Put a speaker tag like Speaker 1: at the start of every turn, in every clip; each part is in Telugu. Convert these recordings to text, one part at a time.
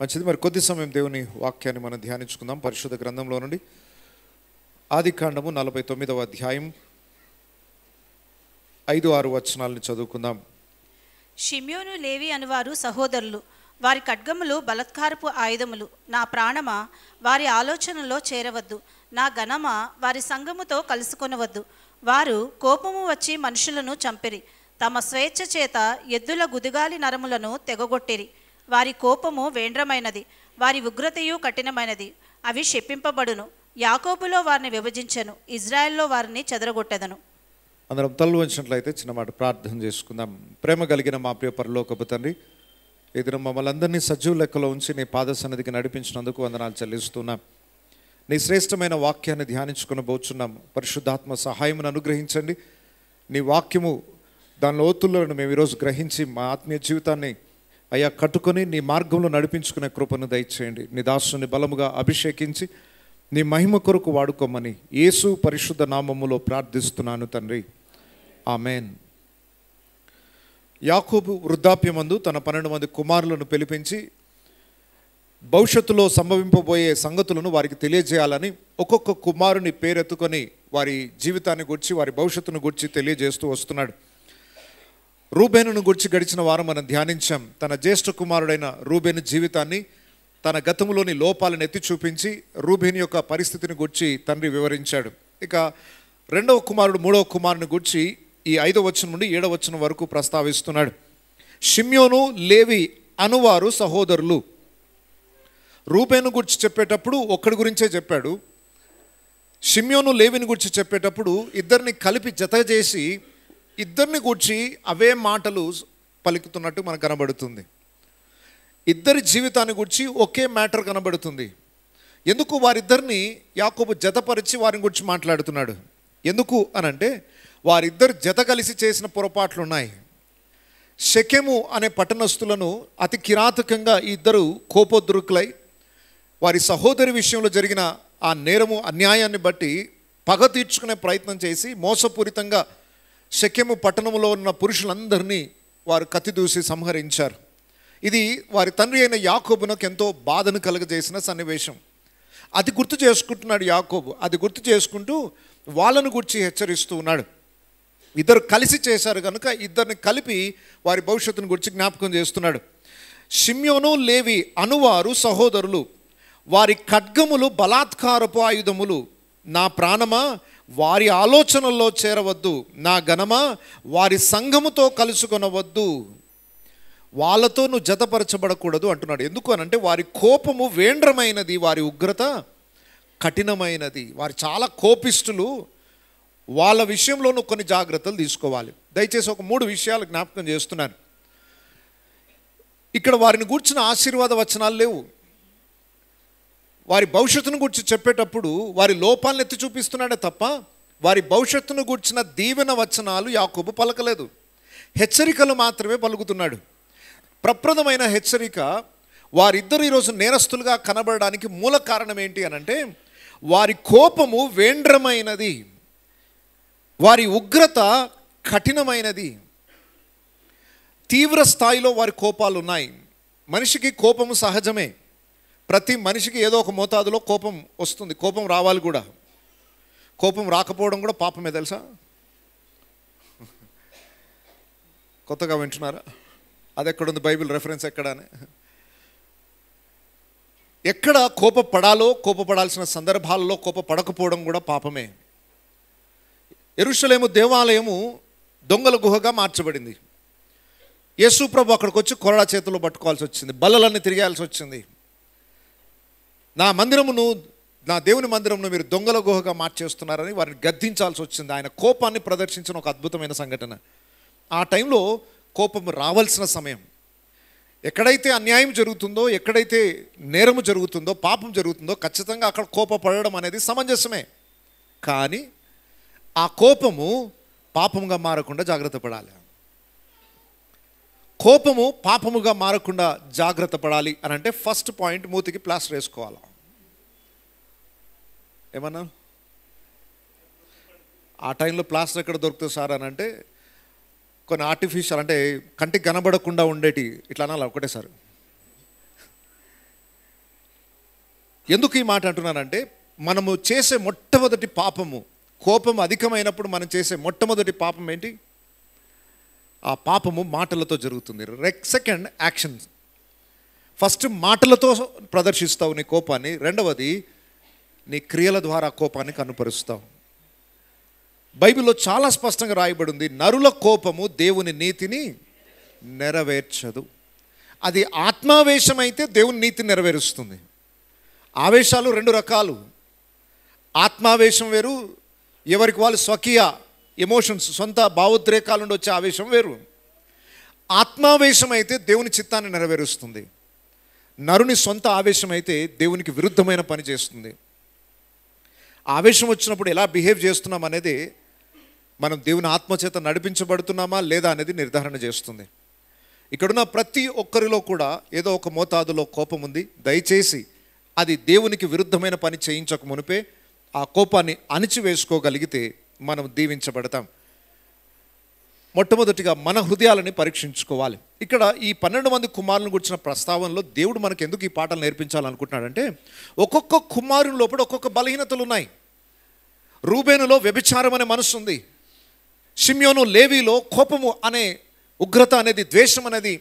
Speaker 1: మంచిది. మరి కొద్ది సమయం దేవుని వాక్యాన్ని మనం ధ్యానించుకుందాం. పరిశుద్ధ గ్రంథంలో నుండి ఆదికాండము 49వ అధ్యాయం 5-6 వచనాలను చదువుకుందాం.
Speaker 2: షిమ్యోను లేవి అనువారు సహోదరులు. వారి ఖడ్గములు బలత్కారపు ఆయుధములు. నా ప్రాణమా, వారి ఆలోచనలో చేరవద్దు. నా ఘనమా, వారి సంఘముతో కలుసుకొనవద్దు. వారు కోపము వచ్చి మనుషులను చంపిరి. తమ స్వేచ్ఛ చేత ఎద్దుల గుదిగాలి నరములను తెగగొట్టిరి. వారి కోపము వేండ్రమైనది, వారి ఉగ్రతయు కఠినమైనది. అవి శపింపబడును. యాకోబులో వారిని విభజించెను, ఇజ్రాయెల్లో వారిని చెదరగొట్టెదను.
Speaker 1: అందరం తల్లు వచ్చినట్లయితే చిన్న మాట ప్రార్థన చేసుకుందాం. ప్రేమ కలిగిన మా ప్రియ పరలోకపు తండ్రి, ఈ దినం మమ్మల్ని అందరినీ సజీవ లెక్కలో ఉంచి నీ పాద సన్నిధికి నడిపించినందుకు వందనాలు చెల్లిస్తున్నాం. నీ శ్రేష్టమైన వాక్యాన్ని ధ్యానించుకుని పోచున్నాం. పరిశుద్ధాత్మ సహాయమును అనుగ్రహించండి. నీ వాక్యము దాని లోతులను మేము ఈరోజు గ్రహించి మా ఆత్మీయ జీవితాన్ని అయ్యా కట్టుకొని నీ మార్గంలో నడిపించుకునే కృపను దయచేయండి. నీ దాసుని బలముగా అభిషేకించి నీ మహిమ కొరకు వాడుకోమని యేసు పరిశుద్ధ నామములో ప్రార్థిస్తున్నాను తండ్రి, ఆమెన్. యాకోబు వృద్ధాప్యమందు తన 12 మంది కుమారులను పిలిపించి భవిష్యత్తులో సంభవింపబోయే సంగతులను వారికి తెలియజేయాలని ఒక్కొక్క కుమారుని పేరెత్తుకొని వారి జీవితాన్ని గురించి, వారి భవిష్యత్తును గురించి తెలియజేస్తూ వస్తున్నాడు. రూబేనును గురించి గడిచిన వారం మనం ధ్యానించాం. తన జ్యేష్ఠ కుమారుడైన రూబేను జీవితాన్ని, తన గతంలోని లోపాలను ఎత్తి చూపించి రూబేను యొక్క పరిస్థితిని గురించి తండ్రి వివరించాడు. ఇక రెండవ కుమారుడు మూడవ కుమారుని గురించి ఈ 5వ వచనం నుండి 7వ వచనం వరకు ప్రస్తావిస్తున్నాడు. షిమ్యోను లేవి అనువారు సహోదరులు. రూబేను గురించి చెప్పేటప్పుడు ఒక్కడి గురించే చెప్పాడు. షిమ్యోను లేవిని గురించి చెప్పేటప్పుడు ఇద్దరిని కలిపి జత చేసి ఇద్దరిని గూర్చి అవే మాటలు పలుకుతున్నట్టు మనకు కనబడుతుంది. ఇద్దరి జీవితాన్ని గురించి ఒకే మ్యాటర్ కనబడుతుంది. ఎందుకు వారిద్దరిని యాకోబు జతపరిచి వారిని గురించి మాట్లాడుతున్నాడు? ఎందుకు అనంటే వారిద్దరు జత కలిసి చేసిన పొరపాట్లు ఉన్నాయి. షెకెము అనే పట్టణస్థులను అతి కిరాతకంగా ఇద్దరు కోపోద్రుకులై వారి సహోదరి విషయంలో జరిగిన ఆ నేరము అన్యాయాన్ని బట్టి పగ తీర్చుకునే ప్రయత్నం చేసి మోసపూరితంగా షెకెము పట్టణంలో ఉన్న పురుషులందరినీ వారు కత్తి దూసి సంహరించారు. ఇది వారి తండ్రి అయిన యాకోబునకు ఎంతో బాధను కలుగజేసిన సన్నివేశం. అది గుర్తు చేసుకుంటున్నాడు యాకోబు. అది గుర్తు చేసుకుంటూ వాళ్ళను గురించి హెచ్చరిస్తూ ఉన్నాడు. ఇద్దరు కలిసి చేశారు కనుక ఇద్దరిని కలిపి వారి భవిష్యత్తును గురించి జ్ఞాపకం చేస్తున్నాడు. షిమ్యోను లేవి అనువారు సహోదరులు. వారి ఖడ్గములు బలాత్కారపు ఆయుధములు. నా ప్రాణమా, వారి ఆలోచనల్లో చేరవద్దు. నా ఘనమా, వారి సంఘముతో కలుసుకొనవద్దు. వాళ్ళతో నువ్వు జతపరచబడకూడదు అంటున్నాడు. ఎందుకు అనంటే వారి కోపము వేండ్రమైనది, వారి ఉగ్రత కఠినమైనది. వారు చాలా కోపిష్ఠులు. వాళ్ళ విషయంలో నువ్వు కొన్ని జాగ్రత్తలు తీసుకోవాలి. దయచేసి ఒక 3 విషయాలు జ్ఞాపకం చేస్తున్నాను. ఇక్కడ వారిని గూర్చిన ఆశీర్వాద వచనాలు లేవు. వారి భవిష్యత్తును గురించి చెప్పేటప్పుడు వారి లోపాలను ఎత్తి చూపిస్తున్నాడే తప్ప వారి భవిష్యత్తును గూర్చిన దీవెన వచనాలు యాకోబు పలకలేదు. హెచ్చరికలు మాత్రమే పలుకుతున్నాడు. ప్రప్రదమైన హెచ్చరిక. వారిద్దరు ఈరోజు నేరస్తులుగా కనబడడానికి మూల కారణం ఏంటి అనంటే వారి కోపము వేండ్రమైనది, వారి ఉగ్రత కఠినమైనది. తీవ్ర స్థాయిలో వారి కోపాలు ఉన్నాయి. మనిషికి కోపము సహజమే. ప్రతి మనిషికి ఏదో ఒక మోతాదులో కోపం వస్తుంది. కోపం రావాలి కూడా. కోపం రాకపోవడం కూడా పాపమే తెలుసా? కొత్తగా వింటున్నారా? అది ఎక్కడుంది? బైబిల్ రెఫరెన్స్ ఎక్కడానే? ఎక్కడ కోపపడాలో, కోపపడాల్సిన సందర్భాలలో కోపపడకపోవడం కూడా పాపమే. యెరూషలేము దేవాలయము దొంగల గుహగా మార్చబడింది. యేసు ప్రభు అక్కడికి వచ్చి కొరడా చేతుల్లో పట్టుకోవాల్సి వచ్చింది. బల్లలన్నీ తిరిగాల్సి వచ్చింది. నా మందిరమును, నా దేవుని మందిరమును మీరు దొంగల గుహగా మార్చేస్తున్నారని వారిని గద్దించాల్సి వచ్చింది. ఆయన కోపాన్ని ప్రదర్శించిన ఒక అద్భుతమైన సంఘటన. ఆ టైంలో కోపం రావాల్సిన సమయం. ఎక్కడైతే అన్యాయం జరుగుతుందో, ఎక్కడైతే నేరము జరుగుతుందో, పాపం జరుగుతుందో ఖచ్చితంగా అక్కడ కోపపడడం అనేది సమంజసమే. కానీ ఆ కోపము పాపముగా మారకుండా జాగ్రత్త పడాలి. కోపము పాపముగా మారకుండా జాగ్రత్త పడాలి అని అంటే ఫస్ట్ పాయింట్, మూతికి ప్లాస్టర్ వేసుకోవాలి. ఏమన్నా ఆ టైంలో ప్లాస్టర్ ఎక్కడ దొరుకుతుంది సార్ అని అంటే కొన్ని ఆర్టిఫిషియల్, అంటే కంటికి కనబడకుండా ఉండేటి ఇట్లా అనాలి ఒకటేసారి. ఎందుకు ఈ మాట అంటున్నానంటే, మనము చేసే మొట్టమొదటి పాపము, కోపం అధికమైనప్పుడు మనం చేసే మొట్టమొదటి పాపం ఏంటి? ఆ పాపము మాటలతో జరుగుతుంది. Second actions. ఫస్ట్ మాటలతో ప్రదర్శిస్తావు నీ కోపాన్ని, రెండవది నీ క్రియల ద్వారా కోపాన్ని కనుపరుస్తావు. బైబిల్లో చాలా స్పష్టంగా రాయబడి ఉంది, నరుల కోపము దేవుని నీతిని నెరవేర్చదు. అది ఆత్మావేశం అయితే దేవుని నీతిని నెరవేరుస్తుంది. ఆవేశాలు రెండు రకాలు. ఆత్మావేశం వేరు, ఎవరికి వాళ్ళు స్వకీయ ఎమోషన్స్, సొంత భావోద్రేకాల నుండి వచ్చే ఆవేశం వేరు. ఆత్మావేశం అయితే దేవుని చిత్తాన్ని నెరవేరుస్తుంది. నరుని సొంత ఆవేశం అయితే దేవునికి విరుద్ధమైన పని చేస్తుంది. ఆవేశం వచ్చినప్పుడు ఎలా బిహేవ్ చేస్తున్నాం అనేది మనం దేవుని ఆత్మచేత నడిపించబడుతున్నామా లేదా అనేది నిర్ధారణ చేస్తుంది. ఇక్కడున్న ప్రతి ఒక్కరిలో కూడా ఏదో ఒక మోతాదులో కోపం ఉంది. దయచేసి అది దేవునికి విరుద్ధమైన పని చేయించక మునిపే ఆ కోపాన్ని అణిచివేసుకోగలిగితే మనం దీవించబడతాం. మొట్టమొదటిగా మన హృదయాలని పరీక్షించుకోవాలి. ఇక్కడ ఈ 12 మంది కుమారులను గురించిన ప్రస్తావనలో దేవుడు మనకు ఎందుకు ఈ పాఠాలు నేర్పించాలనుకుంటున్నాడంటే, ఒక్కొక్క కుమారుని లోపల ఒక్కొక్క బలహీనతలు ఉన్నాయి. రూబేనులో వ్యభిచారం అనే మనసు ఉంది. షిమ్యోను లేవీలో కోపము అనే ఉగ్రత అనేది, ద్వేషం అనేది,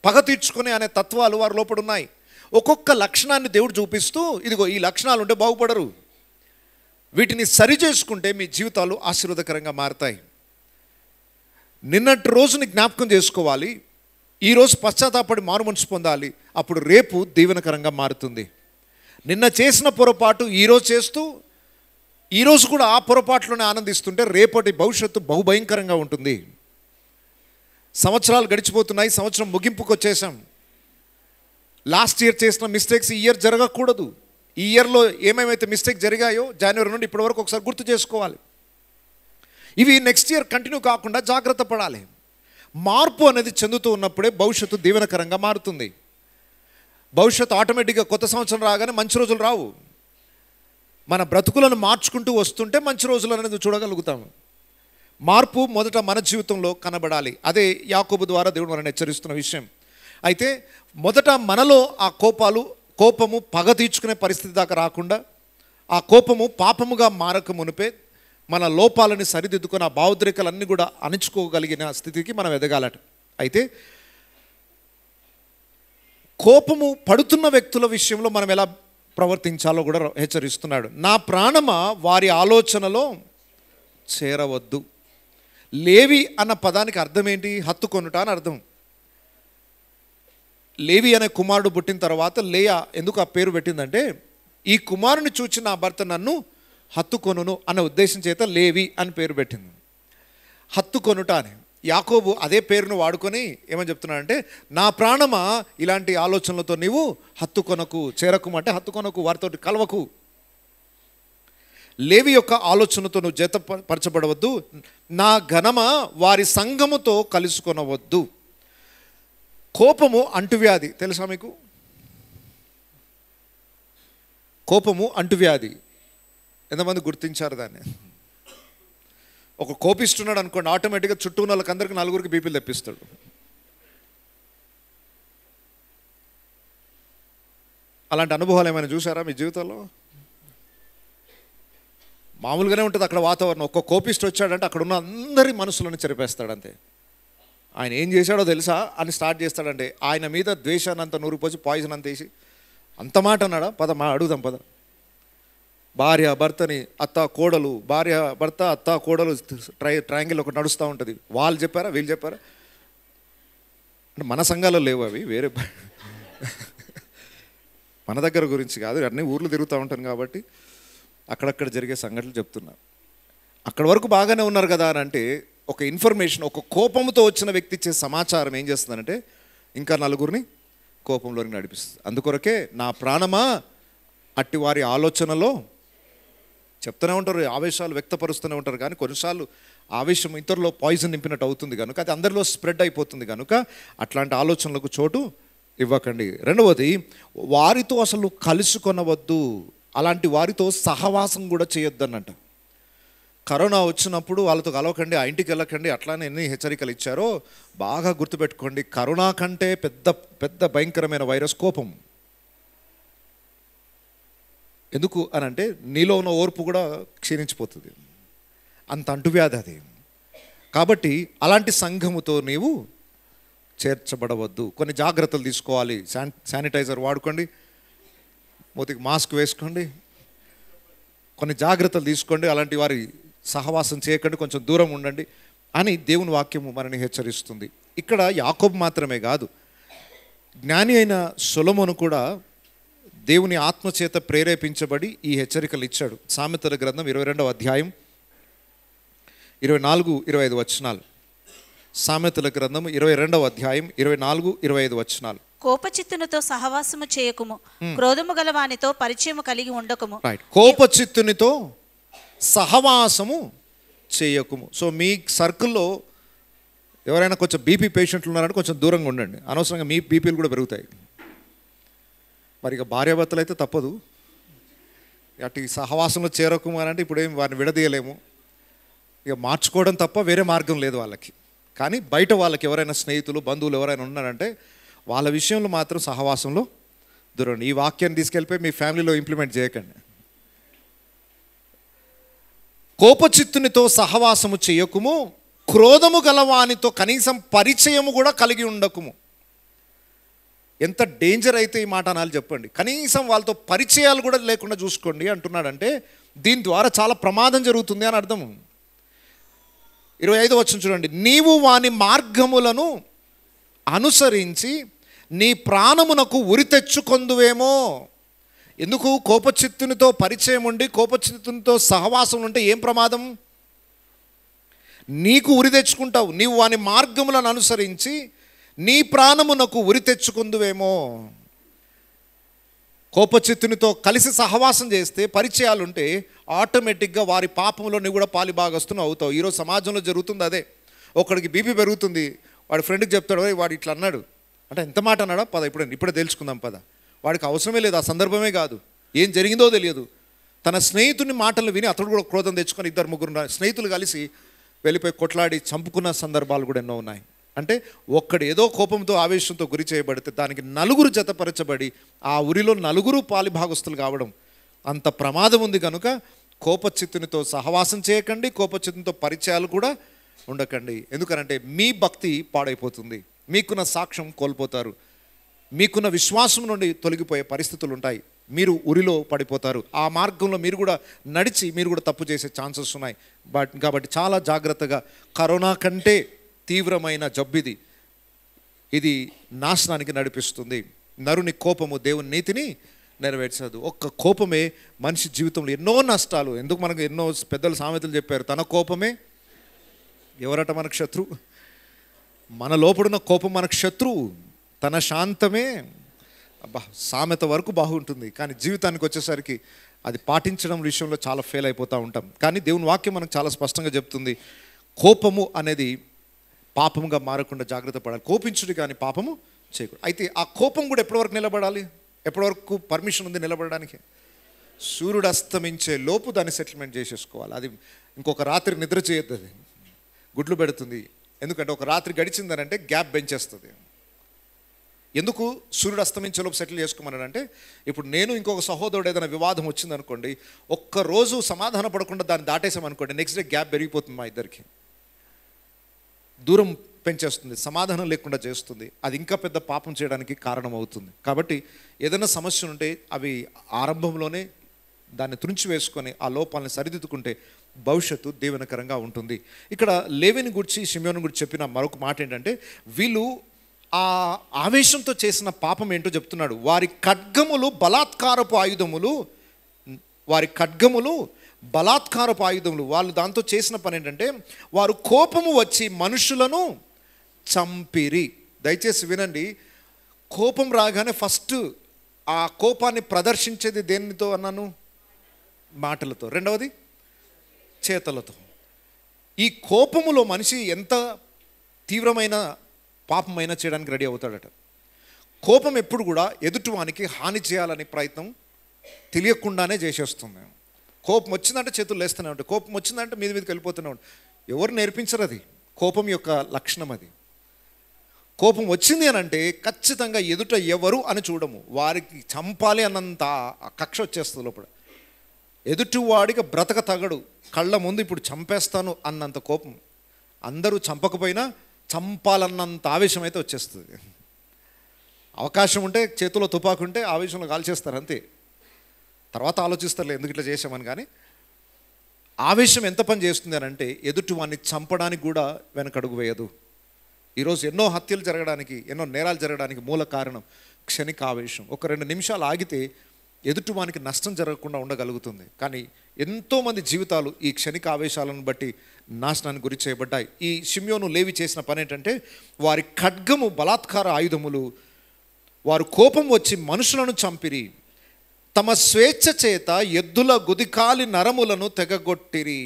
Speaker 1: పగ తీర్చుకునే అనే తత్వాలు వారి లోపల ఉన్నాయి. ఒక్కొక్క లక్షణాన్ని దేవుడు చూపిస్తూ, ఇదిగో ఈ లక్షణాలు ఉంటే బాగుపడరు, వీటిని సరి చేసుకుంటే మీ జీవితాలు ఆశీర్వాదకరంగా మారతాయి. నిన్నటి రోజుని జ్ఞాపకం చేసుకోవాలి, ఈరోజు పశ్చాత్తాపడి మారుమనసు పొందాలి, అప్పుడు రేపు దీవెనకరంగా మారుతుంది. నిన్న చేసిన పొరపాటు ఈరోజు చేస్తూ ఈరోజు కూడా ఆ పొరపాట్లోనే ఆనందిస్తుంటే రేపటి భవిష్యత్తు బహుభయంకరంగా ఉంటుంది. సంవత్సరాలు గడిచిపోతున్నాయి, సంవత్సరం ముగింపుకు వచ్చేసాం. లాస్ట్ ఇయర్ చేసిన మిస్టేక్స్ ఈ ఇయర్ జరగకూడదు. ఈ ఇయర్లో ఏమేమైతే మిస్టేక్ జరిగాయో జనవరి నుండి ఇప్పటి వరకు ఒకసారి గుర్తు చేసుకోవాలి. ఇవి నెక్స్ట్ ఇయర్ కంటిన్యూ కాకుండా జాగ్రత్త పడాలి. మార్పు అనేది చెందుతూ ఉన్నప్పుడే భవిష్యత్తు దీవెనకరంగా మారుతుంది. భవిష్యత్తు ఆటోమేటిక్గా కొత్త సంవత్సరం రాగానే మంచి రోజులు రావు. మన బ్రతుకులను మార్చుకుంటూ వస్తుంటే మంచి రోజులు అనేది చూడగలుగుతాము. మార్పు మొదట మన జీవితంలో కనబడాలి. అదే యాకోబు ద్వారా దేవుడు మనల్ని హెచ్చరిస్తున్న విషయం. అయితే మొదట మనలో ఆ కోపము పగ తీర్చుకునే పరిస్థితి దాకా రాకుండా, ఆ కోపము పాపముగా మారక మునిపే మన లోపాలని సరిదిద్దుకొని ఆ భావోద్రేకాలన్నీ కూడా అణుచుకోగలిగిన స్థితికి మనం ఎదగాలట. అయితే కోపము పడుతున్న వ్యక్తుల విషయంలో మనం ఎలా ప్రవర్తించాలో కూడా హెచ్చరిస్తున్నాడు. నా ప్రాణమా వారి ఆలోచనలో చేరవద్దు. లేవి అన్న పదానికి అర్థం ఏంటి? హత్తుకొనుట అని అర్థం. లేవి అనే కుమారుడు పుట్టిన తర్వాత లేయా ఎందుకు ఆ పేరు పెట్టిందంటే, ఈ కుమారుని చూచి నా భర్త నన్ను హత్తుకొనును అన్న ఉద్దేశం చేత లేవి అని పేరు పెట్టింది. హత్తుకొనుట అని. యాకోబు అదే పేరును వాడుకొని ఏమని చెప్తున్నాడంటే, నా ప్రాణమా ఇలాంటి ఆలోచనలతో నీవు హత్తుకొనకు, చేరకు అంటే హత్తుకొనకు, వారితో కలవకు. లేవి యొక్క ఆలోచనతో నువ్వు జతపరచబడవద్దు. నా ఘనమా వారి సంఘముతో కలుసుకొనవద్దు. కోపము అంటువ్యాధి, తెలుసా మీకు? కోపము అంటువ్యాధి. ఎంతమంది గుర్తించారు దాన్ని? ఒక కోపిస్తున్నాడు అనుకోండి, ఆటోమేటిక్గా చుట్టూ ఉన్న వాళ్ళకందరికీ నలుగురికి బీపీలు తెప్పిస్తాడు. అలాంటి అనుభవాలు ఏమైనా చూసారా మీ జీవితంలో? మామూలుగానే ఉంటుంది అక్కడ వాతావరణం. ఒక్క కోపిస్ట్ వచ్చాడంటే అక్కడ ఉన్న అందరి మనసులను చెరిపేస్తాడంతే. ఆయన ఏం చేశాడో తెలుసా అని స్టార్ట్ చేస్తాడంటే, ఆయన మీద ద్వేషాన్ని అంత నూరిపోసి పాయిజన్ అంత వేసి, అంత మాట అన్నాడా? అడుగుదాం పద. భార్య భర్తని, అత్త కోడలు, భార్య భర్త అత్త కోడలు ట్రయాంగిల్ ఒకటి నడుస్తూ ఉంటుంది. వాళ్ళు చెప్పారా వీళ్ళు చెప్పారా అంటే మన సంఘాల్లో లేవు అవి, వేరే మన దగ్గర గురించి కాదు, అన్నీ ఊర్లు తిరుగుతూ ఉంటాను కాబట్టి అక్కడక్కడ జరిగే సంఘటనలు చెప్తున్నా. అక్కడి వరకు బాగానే ఉన్నారు కదా అని అంటే, ఒక ఇన్ఫర్మేషన్, ఒక కోపంతో వచ్చిన వ్యక్తి ఇచ్చే సమాచారం ఏం చేస్తుందంటే ఇంకా నలుగురిని కోపంలోకి నడిపిస్తుంది. అందుకొరకే నా ప్రాణమా అట్టి వారి ఆలోచనలో, చెప్తూనే ఉంటారు, ఆవేశాలు వ్యక్తపరుస్తూనే ఉంటారు, కానీ కొన్నిసార్లు ఆవేశం ఇతరులో పాయిజన్ నింపినట్టు అవుతుంది కనుక అది అందరిలో స్ప్రెడ్ అయిపోతుంది కనుక అట్లాంటి ఆలోచనలకు చోటు ఇవ్వకండి. రెండవది, వారితో అసలు కలుసుకొనవద్దు. అలాంటి వారితో సహవాసం కూడా చేయొద్దు అన్నట్ట. కరోనా వచ్చినప్పుడు వాళ్ళతో కలవకండి, ఆ ఇంటికి వెళ్ళకండి, అట్లానే ఎన్ని హెచ్చరికలు ఇచ్చారో బాగా గుర్తుపెట్టుకోండి. కరోనా కంటే పెద్ద భయంకరమైన వైరస్ కోపం. ఎందుకు అని అంటే నీలో ఉన్న ఓర్పు కూడా క్షీణించిపోతుంది, అంత అంటువ్యాధి అది. కాబట్టి అలాంటి సంఘముతో నీవు చేర్చబడవద్దు. కొన్ని జాగ్రత్తలు తీసుకోవాలి. శానిటైజర్ వాడుకోండి, మూతికి మాస్క్ వేసుకోండి, కొన్ని జాగ్రత్తలు తీసుకోండి, అలాంటి వారి సహవాసం చేయకండి, కొంచెం దూరం ఉండండి అని దేవుని వాక్యము మనని హెచ్చరిస్తుంది. ఇక్కడ యాకోబు మాత్రమే కాదు, జ్ఞాని అయిన సొలొమోను కూడా దేవుని ఆత్మచేత ప్రేరేపించబడి ఈ హెచ్చరికలు ఇచ్చాడు. సామెతల గ్రంథం 22వ అధ్యాయం 24-25 వచనాలు. సామెతల గ్రంథం 22వ అధ్యాయం 24-25 వచనాలు.
Speaker 2: కోపచిత్తునితో సహవాసము చేయకుము, క్రోధము గల వానితో పరిచయము కలిగి ఉండకుము.
Speaker 1: రైట్, కోపచిత్తునితో సహవాసము చేయకుము. సో మీ సర్కిల్లో ఎవరైనా కొంచెం బీపీ పేషెంట్లు ఉన్నారంటే కొంచెం దూరంగా ఉండండి, అనవసరంగా మీ బీపీలు కూడా పెరుగుతాయి. మరి ఇక భార్యాభర్తలు అయితే తప్పదు, అటు సహవాసంలో చేరకము అని అంటే ఇప్పుడేం వారిని విడదీయలేము, ఇక మార్చుకోవడం తప్ప వేరే మార్గం లేదు వాళ్ళకి. కానీ బయట వాళ్ళకి ఎవరైనా స్నేహితులు బంధువులు ఎవరైనా ఉన్నారంటే వాళ్ళ విషయంలో మాత్రం సహవాసంలో దూరం. ఈ వాక్యాన్ని తీసుకెళ్ళిపోయి మీ ఫ్యామిలీలో ఇంప్లిమెంట్ చేయకండి. కోపచిత్తునితో సహవాసము చేయకుము, క్రోధము గలవానితో కనీసం పరిచయము కూడా కలిగి ఉండకుము. ఎంత డేంజర్ అయితే ఈ మాట అనాలి చెప్పండి. కనీసం వాళ్ళతో పరిచయాలు కూడా లేకుండా చూసుకోండి అంటున్నాడంటే దీని ద్వారా చాలా ప్రమాదం జరుగుతుంది అని అర్థం. 25వ వచనం చూడండి. నీవు వాని మార్గములను అనుసరించి నీ ప్రాణమునకు ఉరి తెచ్చుకొందువేమో. ఎందుకు? కోపచిత్తునితో పరిచయం ఉండి కోపచిత్తునితో సహవాసం ఉంటే ఏం ప్రమాదం? నీకు ఉరి తెచ్చుకుంటావు. నీవు వాని మార్గములను అనుసరించి నీ ప్రాణమునకు ఉరి తెచ్చుకుందువేమో. కోపచిత్తునితో కలిసి సహవాసం చేస్తే, పరిచయాలుంటే ఆటోమేటిక్గా వారి పాపంలో నువ్వు కూడా పాలిభాగస్తును అవుతావు. ఈరోజు సమాజంలో జరుగుతుంది అదే. ఒకడికి బీపీ పెరుగుతుంది, వాడి ఫ్రెండ్కి చెప్తాడు, వాడు ఇట్లా అన్నాడు అంటే ఎంత మాట అన్నాడా, పద ఇప్పుడే తెలుసుకుందాం పద. వాడికి అవసరమే లేదు, ఆ సందర్భమే కాదు, ఏం జరిగిందో తెలియదు. తన స్నేహితుని మాటలు విని అతడు కూడా క్రోధం తెచ్చుకొని 2-3 స్నేహితులు కలిసి వెళ్ళిపోయి కొట్లాడి చంపుకున్న సందర్భాలు కూడా ఎన్నో ఉన్నాయి. అంటే ఒక్కడు ఏదో కోపంతో ఆవేశంతో గురి చేయబడితే దానికి 4 జతపరచబడి ఆ ఉరిలో 4 పాలిభాగస్తులు కావడం అంత ప్రమాదం ఉంది. కనుక కోపచిత్తునితో సహవాసం చేయకండి, కోపచిత్తునితో పరిచయాలు కూడా ఉండకండి. ఎందుకనంటే మీ భక్తి పాడైపోతుంది, మీకున్న సాక్ష్యం కోల్పోతారు, మీకున్న విశ్వాసం నుండి తొలగిపోయే పరిస్థితులు ఉంటాయి, మీరు ఉరిలో పడిపోతారు. ఆ మార్గంలో మీరు కూడా నడిచి మీరు కూడా తప్పు చేసే ఛాన్సెస్ ఉన్నాయి. కాబట్టి చాలా జాగ్రత్తగా, కరోనా కంటే తీవ్రమైన జబ్బిది, ఇది నాశనానికి నడిపిస్తుంది. నరుని కోపము దేవుని నీతిని నెరవేర్చదు. ఒక్క కోపమే మనిషి జీవితంలో ఎన్నో నష్టాలు. ఎందుకు మనకు ఎన్నో పెద్దలు సామెతలు చెప్పారు, తన కోపమే ఎవరట మనకు శత్రువు. మన లోపడున్న కోపం మనకు శత్రువు, తన శాంతమే. అబ్బా, సామెత వరకు బాగుంటుంది, కానీ జీవితానికి వచ్చేసరికి అది పాటించడం విషయంలో చాలా ఫెయిల్ అయిపోతూ ఉంటాం. కానీ దేవుని వాక్యం మనకు చాలా స్పష్టంగా చెప్తుంది, కోపము అనేది పాపముగా మారకుండా జాగ్రత్త పడాలి. కోపించుడు కానీ పాపము చేయకూడదు. అయితే ఆ కోపం కూడా ఎప్పటి వరకు నిలబడాలి? ఎప్పటి వరకు పర్మిషన్ ఉంది నిలబడడానికి? సూర్యుడు అస్తమించే లోపు దాన్ని సెటిల్మెంట్ చేసేసుకోవాలి. అది ఇంకొక రాత్రి నిద్ర చేయొద్దు, అది గుడ్లు పెడుతుంది. ఎందుకంటే ఒక రాత్రి గడిచిందనంటే గ్యాప్ పెంచేస్తుంది. ఎందుకు సూర్యుడు అస్తమించేలోపు సెటిల్ చేసుకోమన్నాడంటే, ఇప్పుడు నేను ఇంకొక సహోదరుడు ఏదైనా వివాదం వచ్చిందనుకోండి, ఒక్కరోజు సమాధాన పడకుండా దాన్ని దాటేసామనుకోండి, నెక్స్ట్ డే గ్యాప్ పెరిగిపోతుంది, మా ఇద్దరికి దూరం పెంచేస్తుంది, సమాధానం లేకుండా చేస్తుంది. అది ఇంకా పెద్ద పాపం చేయడానికి కారణం అవుతుంది. కాబట్టి ఏదైనా సమస్య ఉంటే అవి ఆరంభంలోనే దాన్ని తుడిచి వేసుకొని ఆ లోపాలను సరిదిద్దుకుంటే భవిష్యత్తు దీవెనకరంగా ఉంటుంది. ఇక్కడ లేవిని గురించి, షిమ్యోను గురించి చెప్పిన మరొక మాట ఏంటంటే, వీళ్ళు ఆ ఆవేశంతో చేసిన పాపం ఏంటో చెప్తున్నాడు. వారి ఖడ్గములు బలాత్కారపు ఆయుధములు, వాళ్ళు దాంతో చేసిన పని ఏంటంటే, వారు కోపము వచ్చి మనుషులను చంపిరి. దయచేసి వినండి, కోపం రాగానే ఫస్ట్ ఆ కోపాన్ని ప్రదర్శించేది దేనితో అన్నాను? మాటలతో. రెండవది చేతలతో. ఈ కోపములో మనిషి ఎంత తీవ్రమైన పాపమైనా చేయడానికి రెడీ అవుతాడట. కోపం ఎప్పుడు కూడా ఎదుటివానికి హాని చేయాలని ప్రయత్నం తెలియకుండానే చేసేస్తుంది. కోపం వచ్చిందంటే చేతులు లేస్తూనే ఉంటాయి, కోపం వచ్చిందంటే మీదకి వెళ్ళిపోతూనే ఉంటాయి. ఎవరు నేర్పించరు, అది కోపం యొక్క లక్షణం. అది కోపం వచ్చింది అని అంటే ఖచ్చితంగా ఎదుట ఎవరు అని చూడము, వారికి చంపాలి అన్నంత కక్ష వచ్చేస్తుంది లోపల. ఎదుటివాడిగా బ్రతక తగడు, కళ్ళ ముందు ఇప్పుడు చంపేస్తాను అన్నంత కోపం. అందరూ చంపకపోయినా చంపాలన్నంత ఆవేశం అయితే వచ్చేస్తుంది. అవకాశం ఉంటే చేతిలో తుపాకు ఉంటే ఆవేశంలో కాల్చేస్తారు అంతే. తర్వాత ఆలోచిస్తారు ఎందుకు ఇట్లా చేసామని. కానీ ఆవేశం ఎంత పని చేస్తుంది అని అంటే ఎదుటి వాడిని చంపడానికి కూడా వెనకడుగు వేయదు. ఈరోజు ఎన్నో హత్యలు జరగడానికి, ఎన్నో నేరాలు జరగడానికి మూల కారణం క్షణిక ఆవేశం. ఒక 2 నిమిషాలు ఆగితే ఎదుటివానికి నష్టం జరగకుండా ఉండగలుగుతుంది. కానీ ఎంతోమంది జీవితాలు ఈ క్షణిక ఆవేశాలను బట్టి నాశనానికి గురి చేయబడ్డాయి. ఈ షిమ్యోను లేవి చేసిన పని ఏంటంటే వారి ఖడ్గము బలాత్కార ఆయుధములు. వారు కోపం వచ్చి మనుషులను చంపిరి, తమ స్వేచ్ఛ చేత ఎద్దుల గుదికాలి నరములను తెగగొట్టిరి.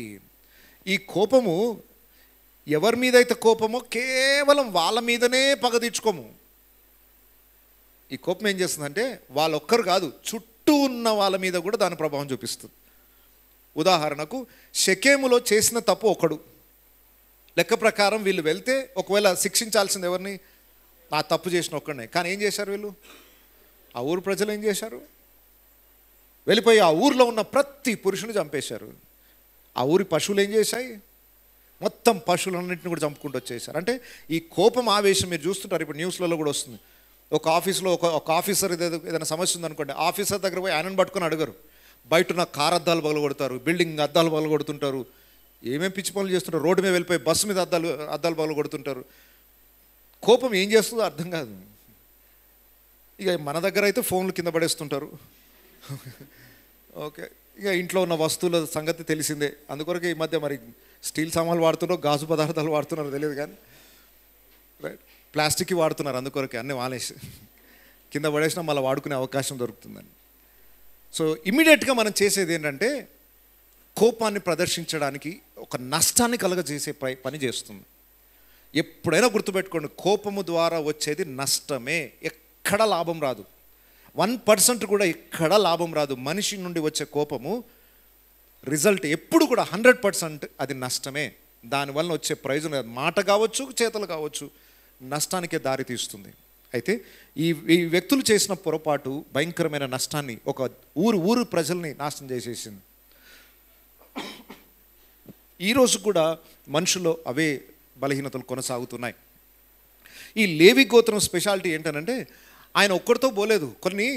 Speaker 1: ఈ కోపము ఎవరి మీద అయితే కోపమో కేవలం వాళ్ళ మీదనే పగ తీర్చుకోము. ఈ కోపం ఏం చేస్తుందంటే వాళ్ళొక్కరు కాదు, చుట్టూ ఉన్న వాళ్ళ మీద కూడా దాని ప్రభావం చూపిస్తుంది. ఉదాహరణకు షెకెములో చేసిన తప్పు ఒకడు, లెక్క ప్రకారం వీళ్ళు వెళ్తే ఒకవేళ శిక్షించాల్సింది ఎవరిని? ఆ తప్పు చేసిన ఒక్కడనే. కానీ ఏం చేశారు వీళ్ళు? ఆ ఊరు ప్రజలు ఏం చేశారు? వెళ్ళిపోయి ఆ ఊరిలో ఉన్న ప్రతి పురుషుని చంపేశారు. ఆ ఊరి పశువులు ఏం చేశాయి? మొత్తం పశువులన్నింటిని కూడా చంపుకుంటూ వచ్చేసారు. అంటే ఈ కోపం ఆవేశం మీరు చూస్తుంటారు, ఇప్పుడు న్యూస్లలో కూడా వస్తుంది. ఒక ఆఫీస్లో ఒక ఆఫీసర్ ఏదైనా సమస్య ఉందనుకోండి, ఆఫీసర్ దగ్గర పోయి ఆయనను పట్టుకొని అడగరు. బయట ఉన్న కార్ అద్దాలు పగలగొడతారు, బిల్డింగ్ అద్దాలు పగలగొడుతుంటారు, ఏమేమి పిచ్చి పనులు చేస్తుంటారు. రోడ్డు మీద వెళ్ళిపోయి బస్సు మీద అద్దాలు పగలగొడుతుంటారు. కోపం ఏం చేస్తుందో అర్థం కాదు. ఇక మన దగ్గర అయితే ఫోన్లు కింద పడేస్తుంటారు. ఓకే, ఇక ఇంట్లో ఉన్న వస్తువుల సంగతి తెలిసిందే. అందుకొరకు ఈ మధ్య మరి స్టీల్ సామాన్లు వాడుతున్నారో గాజు పదార్థాలు వాడుతున్నారో తెలియదు, కానీ రైట్ ప్లాస్టిక్ వాడుతున్నారు. అందుకొరకే అన్నీ వానేసి కింద పడేసినా మళ్ళీ వాడుకునే అవకాశం దొరుకుతుందని. సో ఇమ్మీడియట్గా మనం చేసేది ఏంటంటే కోపాన్ని ప్రదర్శించడానికి ఒక నష్టాన్ని కలగజేసే పని చేస్తుంది. ఎప్పుడైనా గుర్తుపెట్టుకోండి, కోపము ద్వారా వచ్చేది నష్టమే, ఎక్కడ లాభం రాదు. 1% కూడా ఎక్కడ లాభం రాదు. మనిషి నుండి వచ్చే కోపము రిజల్ట్ ఎప్పుడు కూడా 100% అది నష్టమే. దానివల్ల వచ్చే ప్రయోజనం మాట కావచ్చు, చేతలు కావచ్చు, నష్టానికే దారి తీస్తుంది. అయితే ఈ వ్యక్తులు చేసిన పొరపాటు భయంకరమైన నష్టాన్ని, ఒక ఊరు ప్రజల్ని నాశనం చేసేసింది. ఈరోజు కూడా మనుషుల్లో అవే బలహీనతలు కొనసాగుతున్నాయి. ఈ లేవి గోత్రం స్పెషాలిటీ ఏంటనంటే ఆయన ఒక్కడితో పోలేదు, కొన్ని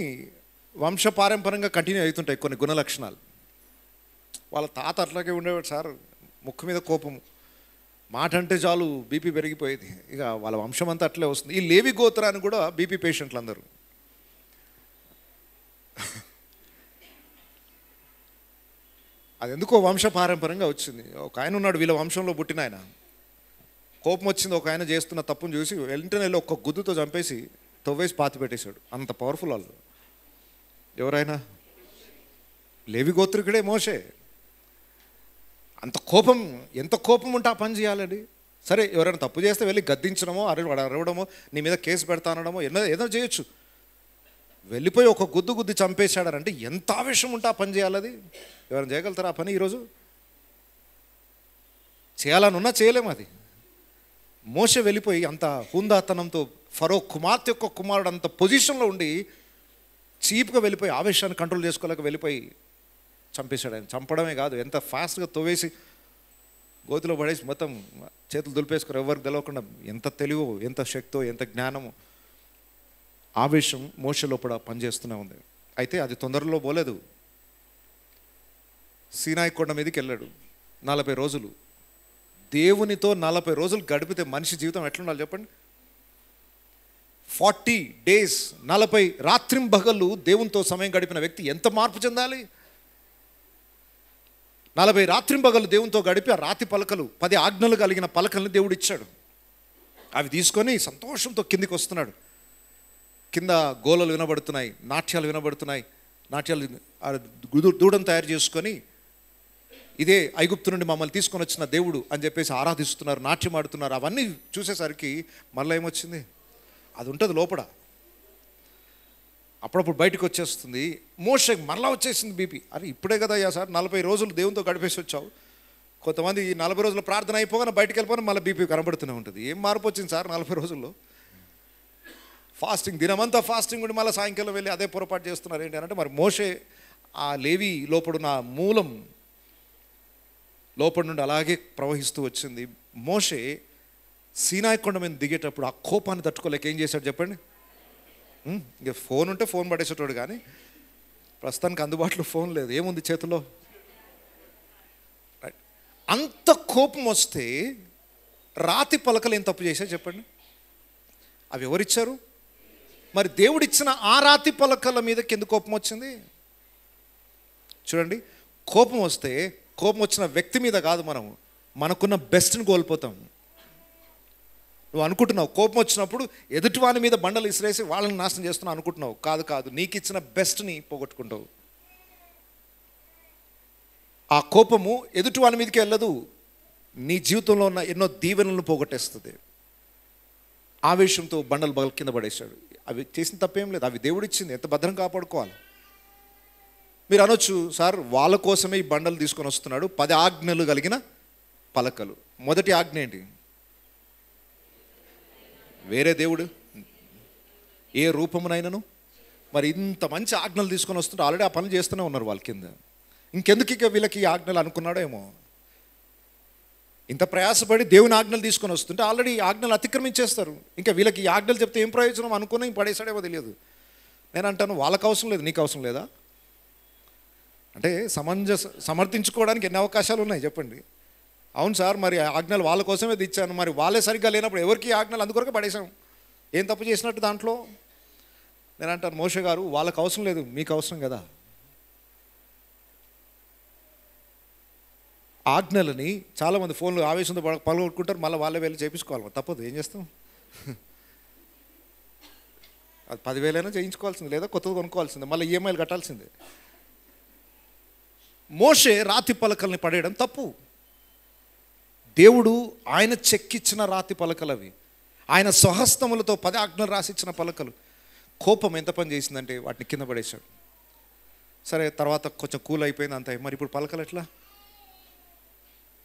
Speaker 1: వంశపారంపర్యంగా కంటిన్యూ అవుతుంటాయి కొన్ని గుణలక్షణాలు. వాళ్ళ తాత అట్లాగే ఉండేవాడు సార్, ముక్కు మీద కోపము, మాట అంటే చాలు బీపీ పెరిగిపోయేది. ఇక వాళ్ళ వంశం అంతా అట్లే వస్తుంది. ఈ లేవి గోత్రాన్ని కూడా బీపీ పేషెంట్లు అందరూ. అది ఎందుకో వంశపారంపర్యంగా వచ్చింది. ఒక ఆయన ఉన్నాడు వీళ్ళ వంశంలో పుట్టిన ఆయన, కోపం వచ్చింది ఒక ఆయన చేస్తున్న తప్పును చూసి వెంటనే ఒక్క గుద్దుతో చంపేసి తవ్వేసి పాతి పెట్టేశాడు. అంత పవర్ఫుల్ వాళ్ళు. ఎవరైనా లేవి గోత్రికుడే మోషే. అంత కోపం, ఎంత కోపం ఉంటే ఆ పని చేయాలండి. సరే ఎవరైనా తప్పు చేస్తే వెళ్ళి గద్దించడమో, అరవడమో, నీ మీద కేసు పెడతానడమో ఏదో చేయొచ్చు. వెళ్ళిపోయి ఒక గుద్ది చంపేశాడనంటే ఎంత ఆవేశం ఉంటే ఆ పని చేయాలి. అది ఎవరైనా చేయగలుగుతారా ఆ పని? ఈరోజు చేయాలనున్నా చేయలేము. అది మోషే వెళ్ళిపోయి అంత హుందాతనంతో ఫరో కుమార్తె యొక్క కుమారుడు అంత పొజిషన్లో ఉండి చీప్గా వెళ్ళిపోయి ఆవేశాన్ని కంట్రోల్ చేసుకోలేక వెళ్ళిపోయి చంపేశాడు. ఆయన చంపడమే కాదు, ఎంత ఫాస్ట్గా తవ్వేసి గోతిలో పడేసి మొత్తం చేతులు దులిపేసుకుని ఎవరికి తెలవకుండా. ఎంత తెలివో, ఎంత శక్తో, ఎంత జ్ఞానమో. ఆవేశం మోషే లోపల పనిచేస్తూనే ఉంది. అయితే అది తొందరలో పోలేదు. సీనాయి కొండ మీదకి వెళ్ళాడు 40 రోజులు. దేవునితో 40 రోజులు గడిపితే మనిషి జీవితం ఎట్లుండాలి చెప్పండి? 40 days 40 రాత్రింబగళ్ళు దేవునితో సమయం గడిపిన వ్యక్తి ఎంత మార్పు చెందాలి? 40 రాత్రింబగళ్ళు దేవునితో గడిపి ఆ రాతి పలకలు, 10 ఆజ్ఞలు కలిగిన పలకల్ని దేవుడు ఇచ్చాడు. అవి తీసుకొని సంతోషంతో కిందికి వస్తున్నాడు. కింద గోలలు వినబడుతున్నాయి, నాట్యాలు వినబడుతున్నాయి. దూడం తయారు చేసుకొని ఇదే ఐగుప్తు నుండి మమ్మల్ని తీసుకొని వచ్చిన దేవుడు అని చెప్పేసి ఆరాధిస్తున్నారు, నాట్యం ఆడుతున్నారు. అవన్నీ చూసేసరికి మళ్ళీ ఏమొచ్చింది? అది ఉంటుంది లోపల, అప్పుడప్పుడు బయటకు వచ్చేస్తుంది. మోషేకి మరలా వచ్చేసింది బీపీ. అరే ఇప్పుడే కదా అయ్యా సార్ 40 రోజులు దేవునితో గడిపేసి వచ్చావు. కొంతమంది 40 రోజుల ప్రార్థన అయిపోగానే బయటకు వెళ్ళిపోయినా మళ్ళీ బీపీ కనబడుతూనే ఉంటుంది. ఏం మార్పు వచ్చింది సార్ 40 రోజుల్లో? ఫాస్టింగ్, దినమంతా ఫాస్టింగ్ ఉండి మళ్ళీ సాయంకాలం వెళ్ళి అదే పొరపాటు చేస్తున్నారు ఏంటి అంటే, మరి మోషే ఆ లేవి లోపడున్న మూలం లోపల నుండి అలాగే ప్రవహిస్తూ వచ్చింది. మోషే సీనాయి కొండ మీద దిగేటప్పుడు ఆ కోపాన్ని తట్టుకోలేక ఏం చేశాడు చెప్పండి? ఇక ఫోన్ ఉంటే ఫోన్ పడేసేటోడు, కానీ ప్రస్తుతానికి అందుబాటులో ఫోన్ లేదు. ఏముంది చేతిలో? అంత కోపం వస్తే రాతి పలకలు ఏం తప్పు చేశారు చెప్పండి? అవి ఎవరిచ్చారు? మరి దేవుడిచ్చిన ఆ రాతి పలకల మీదకి ఎందుకు కోపం వచ్చింది? చూడండి, కోపం వస్తే కోపం వచ్చిన వ్యక్తి మీద కాదు, మనకున్న బెస్ట్ని కోల్పోతాం. నువ్వు అనుకుంటున్నావు కోపం వచ్చినప్పుడు ఎదుటివాని మీద బండలు ఇసిరేసి వాళ్ళని నాశనం చేస్తున్నావు అనుకుంటున్నావు. కాదు, నీకు ఇచ్చిన బెస్ట్ని పోగొట్టుకుంటావు. ఆ కోపము ఎదుటివాని మీదకి వెళ్ళదు, నీ జీవితంలో ఉన్న ఎన్నో దీవెనలను పోగొట్టేస్తుంది. ఆవేశంతో బండలు బగలు కింద పడేశాడు. అవి చేసిన తప్పేం లేదు, అవి దేవుడిచ్చింది, ఎంత భద్రం కాపాడుకోవాలి. మీరు అనొచ్చు, సార్ వాళ్ళ కోసమే ఈ బండలు తీసుకొని వస్తున్నాడు, 10 ఆజ్ఞలు కలిగిన పలకలు. మొదటి ఆజ్ఞ ఏంటి? వేరే దేవుడు ఏ రూపమునైనను. మరి ఇంత మంచి ఆజ్ఞలు తీసుకొని వస్తుంటే ఆల్రెడీ ఆ పనులు చేస్తూనే ఉన్నారు వాళ్ళ కింద. ఇంకెందుకు ఇక వీళ్ళకి ఈ ఆజ్ఞలు అనుకున్నాడో ఏమో. ఇంత ప్రయాసపడి దేవుని ఆజ్ఞలు తీసుకొని వస్తుంటే ఆల్రెడీ ఈ ఆజ్ఞలు అతిక్రమించేస్తారు. ఇంకా వీళ్ళకి ఈ ఆజ్ఞలు చెప్తే ఏం ప్రయోజనం అనుకుని పడేసాడేమో తెలియదు. నేను అంటాను, వాళ్ళకి అవసరం లేదు, నీకు అవసరం లేదా? అంటే సమర్థించుకోవడానికి ఎన్ని అవకాశాలు ఉన్నాయి చెప్పండి? అవును సార్, మరి ఆజ్ఞలు వాళ్ళ కోసమే తెచ్చాను, మరి వాళ్ళే సరిగ్గా లేనప్పుడు ఎవరికి ఆజ్ఞలు అందుకొరకు పడేసాం, ఏం తప్పు చేసినట్టు దాంట్లో? నేను అంటాను, మోషే గారు వాళ్ళకి అవసరం లేదు, మీకు అవసరం కదా. ఆజ్ఞలని చాలామంది ఫోన్లు ఆవేశంతో పగలగొట్టుకుంటారు, మళ్ళీ వాళ్ళే వెళ్ళి చేయించుకోవాలి. తప్పదు, ఏం చేస్తాం? అది 10,000 చేయించుకోవాల్సింది, లేదా కొత్తది కొనుక్కోవాల్సిందే, మళ్ళీ ఈఎంఐలు కట్టాల్సిందే. మోషే రాతి పలకల్ని పడేయడం తప్పు. దేవుడు ఆయన చెక్కిచ్చిన రాతి పలకలు అవి, ఆయన స్వహస్తములతో 10 ఆజ్ఞలు రాసిచ్చిన పలకలు. కోపం ఎంత పని చేసిందంటే వాటిని కింద పడేశాడు. సరే, తర్వాత కొంచెం కూల్ అయిపోయింది అంత. మరి ఇప్పుడు పలకలు ఎట్లా?